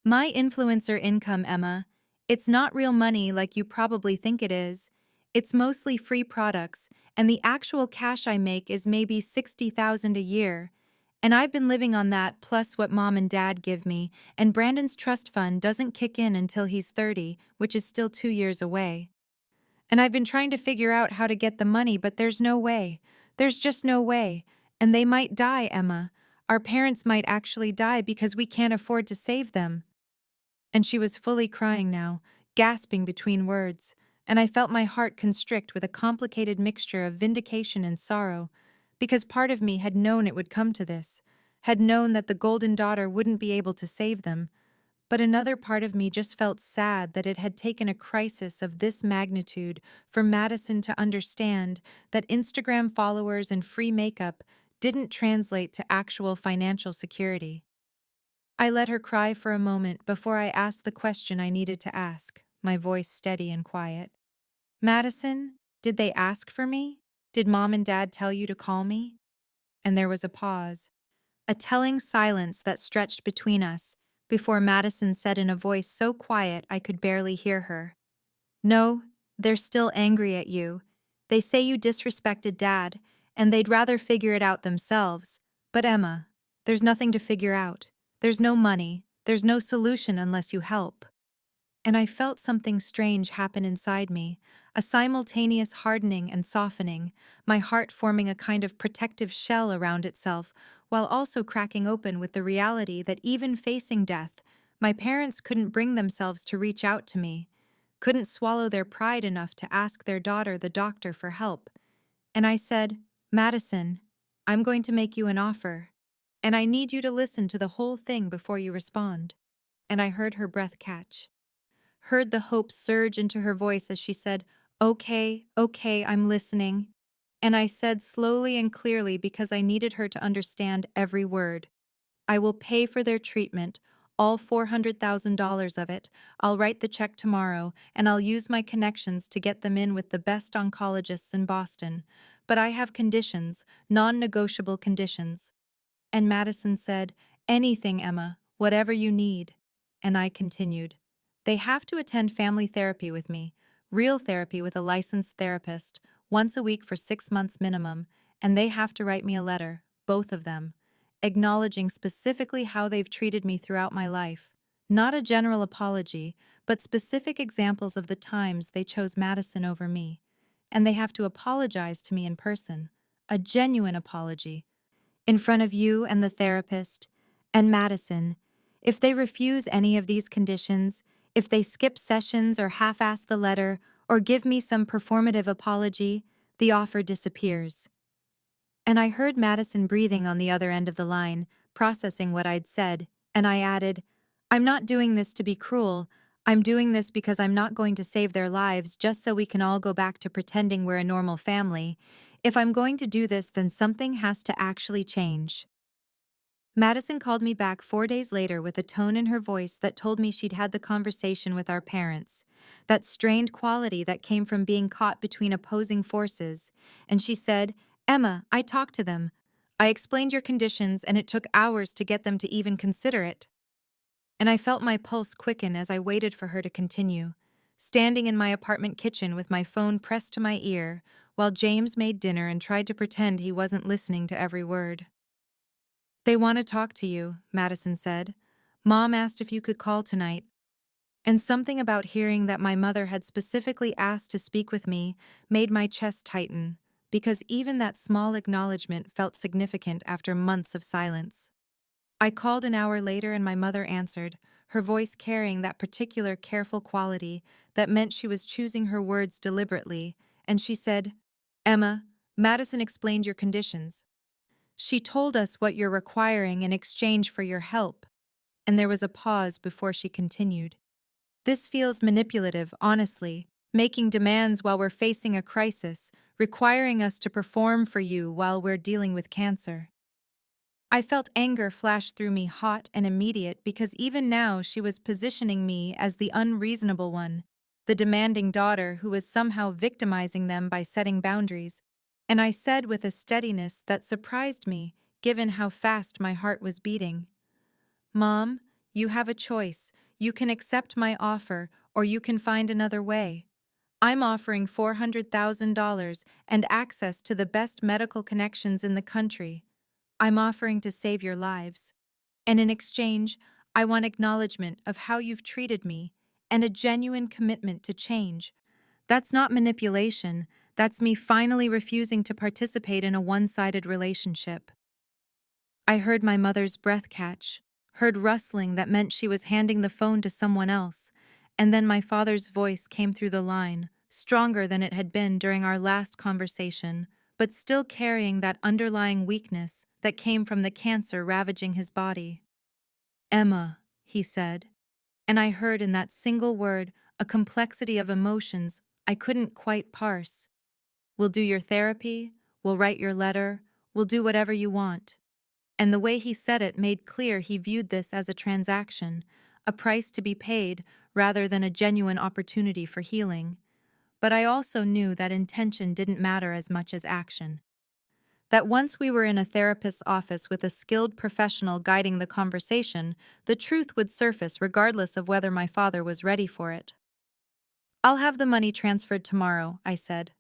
"My influencer income, Emma, it's not real money like you probably think it is. It's mostly free products, and the actual cash I make is maybe $60,000 a year. And I've been living on that plus what Mom and Dad give me, and Brandon's trust fund doesn't kick in until he's 30, which is still 2 years away. And I've been trying to figure out how to get the money, but there's no way. There's just no way. And they might die, Emma. Our parents might actually die because we can't afford to save them." And she was fully crying now, gasping between words, and I felt my heart constrict with a complicated mixture of vindication and sorrow, because part of me had known it would come to this, had known that the golden daughter wouldn't be able to save them, but another part of me just felt sad that it had taken a crisis of this magnitude for Madison to understand that Instagram followers and free makeup didn't translate to actual financial security. I let her cry for a moment before I asked the question I needed to ask, my voice steady and quiet. "Madison, did they ask for me? Did Mom and Dad tell you to call me?" And there was a pause, a telling silence that stretched between us, before Madison said in a voice so quiet I could barely hear her, "No, they're still angry at you. They say you disrespected Dad, and they'd rather figure it out themselves. But Emma, there's nothing to figure out. There's no money. There's no solution unless you help." And I felt something strange happen inside me, a simultaneous hardening and softening, my heart forming a kind of protective shell around itself, while also cracking open with the reality that even facing death, my parents couldn't bring themselves to reach out to me, couldn't swallow their pride enough to ask their daughter, the doctor, for help. And I said, "Madison, I'm going to make you an offer, and I need you to listen to the whole thing before you respond." And I heard her breath catch, heard the hope surge into her voice as she said, "Okay, okay, I'm listening." And I said slowly and clearly because I needed her to understand every word, "I will pay for their treatment, all $400,000 of it. I'll write the check tomorrow, and I'll use my connections to get them in with the best oncologists in Boston. But I have conditions, non-negotiable conditions." And Madison said, "Anything, Emma, whatever you need." And I continued, "They have to attend family therapy with me, real therapy with a licensed therapist, once a week for 6 months minimum, and they have to write me a letter, both of them, acknowledging specifically how they've treated me throughout my life. Not a general apology, but specific examples of the times they chose Madison over me. And they have to apologize to me in person, a genuine apology, in front of you and the therapist, and Madison. If they refuse any of these conditions, if they skip sessions or half-ass the letter or give me some performative apology, the offer disappears." And I heard Madison breathing on the other end of the line, processing what I'd said, and I added, "I'm not doing this to be cruel. I'm doing this because I'm not going to save their lives just so we can all go back to pretending we're a normal family. If I'm going to do this, then something has to actually change." Madison called me back 4 days later with a tone in her voice that told me she'd had the conversation with our parents, that strained quality that came from being caught between opposing forces, and she said, "Emma, I talked to them. I explained your conditions, and it took hours to get them to even consider it." And I felt my pulse quicken as I waited for her to continue, standing in my apartment kitchen with my phone pressed to my ear while James made dinner and tried to pretend he wasn't listening to every word. "They want to talk to you," Madison said. "Mom asked if you could call tonight." And something about hearing that my mother had specifically asked to speak with me made my chest tighten, because even that small acknowledgement felt significant after months of silence. I called an hour later and my mother answered, her voice carrying that particular careful quality that meant she was choosing her words deliberately, and she said, "Emma, Madison explained your conditions. She told us what you're requiring in exchange for your help." And there was a pause before she continued. "This feels manipulative, honestly, making demands while we're facing a crisis, requiring us to perform for you while we're dealing with cancer." I felt anger flash through me hot and immediate because even now she was positioning me as the unreasonable one, the demanding daughter who was somehow victimizing them by setting boundaries. And I said with a steadiness that surprised me, given how fast my heart was beating, "Mom, you have a choice. You can accept my offer, or you can find another way. I'm offering $400,000 and access to the best medical connections in the country. I'm offering to save your lives. And in exchange, I want acknowledgement of how you've treated me and a genuine commitment to change. That's not manipulation. That's me finally refusing to participate in a one-sided relationship." I heard my mother's breath catch, heard rustling that meant she was handing the phone to someone else, and then my father's voice came through the line, stronger than it had been during our last conversation, but still carrying that underlying weakness that came from the cancer ravaging his body. "Emma," he said, and I heard in that single word a complexity of emotions I couldn't quite parse. "We'll do your therapy, we'll write your letter, we'll do whatever you want." And the way he said it made clear he viewed this as a transaction, a price to be paid rather than a genuine opportunity for healing. But I also knew that intention didn't matter as much as action. That once we were in a therapist's office with a skilled professional guiding the conversation, the truth would surface regardless of whether my father was ready for it. "I'll have the money transferred tomorrow," I said.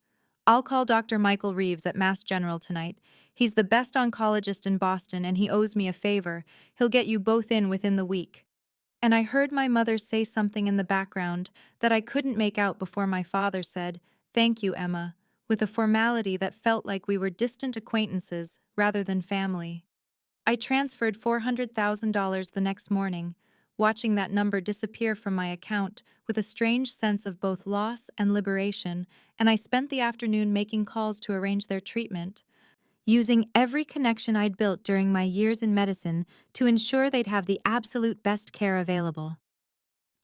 "I'll call Dr. Michael Reeves at Mass General tonight. He's the best oncologist in Boston and he owes me a favor. He'll get you both in within the week." And I heard my mother say something in the background that I couldn't make out before my father said, "Thank you, Emma," with a formality that felt like we were distant acquaintances rather than family. I transferred $400,000 the next morning, watching that number disappear from my account with a strange sense of both loss and liberation, and I spent the afternoon making calls to arrange their treatment, using every connection I'd built during my years in medicine to ensure they'd have the absolute best care available.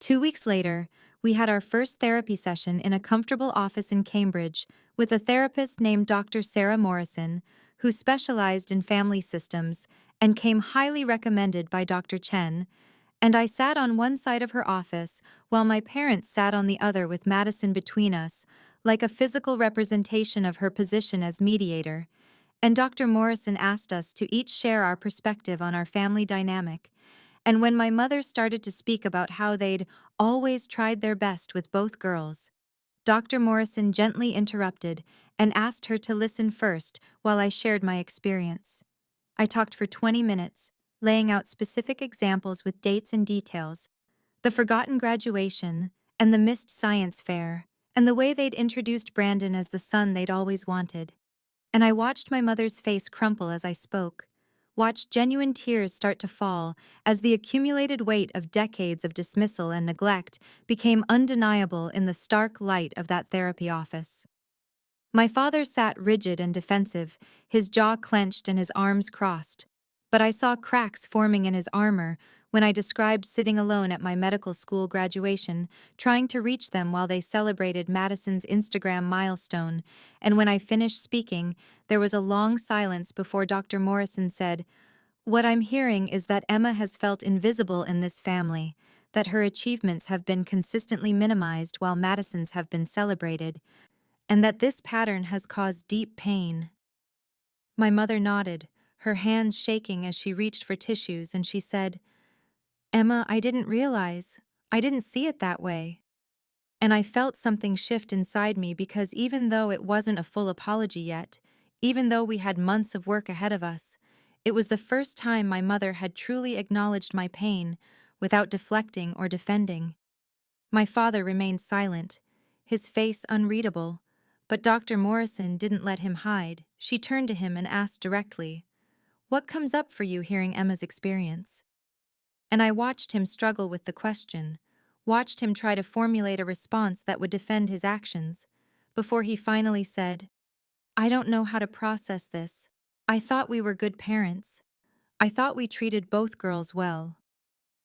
2 weeks later, we had our first therapy session in a comfortable office in Cambridge with a therapist named Dr. Sarah Morrison, who specialized in family systems and came highly recommended by Dr. Chen, and I sat on one side of her office while my parents sat on the other with Madison between us, like a physical representation of her position as mediator, and Dr. Morrison asked us to each share our perspective on our family dynamic. And when my mother started to speak about how they'd always tried their best with both girls, Dr. Morrison gently interrupted and asked her to listen first while I shared my experience. I talked for 20 minutes, laying out specific examples with dates and details, the forgotten graduation, and the missed science fair, and the way they'd introduced Brandon as the son they'd always wanted. And I watched my mother's face crumple as I spoke, watched genuine tears start to fall as the accumulated weight of decades of dismissal and neglect became undeniable in the stark light of that therapy office. My father sat rigid and defensive, his jaw clenched and his arms crossed. But I saw cracks forming in his armor when I described sitting alone at my medical school graduation, trying to reach them while they celebrated Madison's Instagram milestone, and when I finished speaking, there was a long silence before Dr. Morrison said, What I'm hearing is that Emma has felt invisible in this family, that her achievements have been consistently minimized while Madison's have been celebrated, and that this pattern has caused deep pain. My mother nodded, her hands shaking as she reached for tissues, and she said, "Emma, I didn't realize. I didn't see it that way." And I felt something shift inside me because even though it wasn't a full apology yet, even though we had months of work ahead of us, it was the first time my mother had truly acknowledged my pain without deflecting or defending. My father remained silent, his face unreadable, but Dr. Morrison didn't let him hide. She turned to him and asked directly, "What comes up for you hearing Emma's experience?" And I watched him struggle with the question, watched him try to formulate a response that would defend his actions, before he finally said, "I don't know how to process this. I thought we were good parents. I thought we treated both girls well."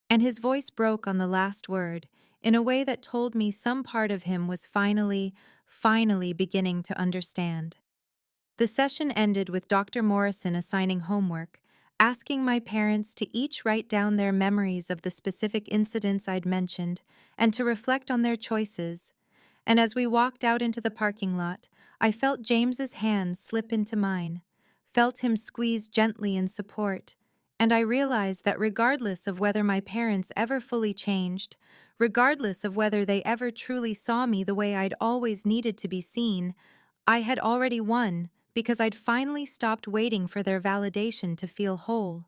And his voice broke on the last word, in a way that told me some part of him was finally beginning to understand. The session ended with Dr. Morrison assigning homework, asking my parents to each write down their memories of the specific incidents I'd mentioned and to reflect on their choices. And as we walked out into the parking lot, I felt James's hand slip into mine, felt him squeeze gently in support, and I realized that regardless of whether my parents ever fully changed, regardless of whether they ever truly saw me the way I'd always needed to be seen, I had already won because I'd finally stopped waiting for their validation to feel whole.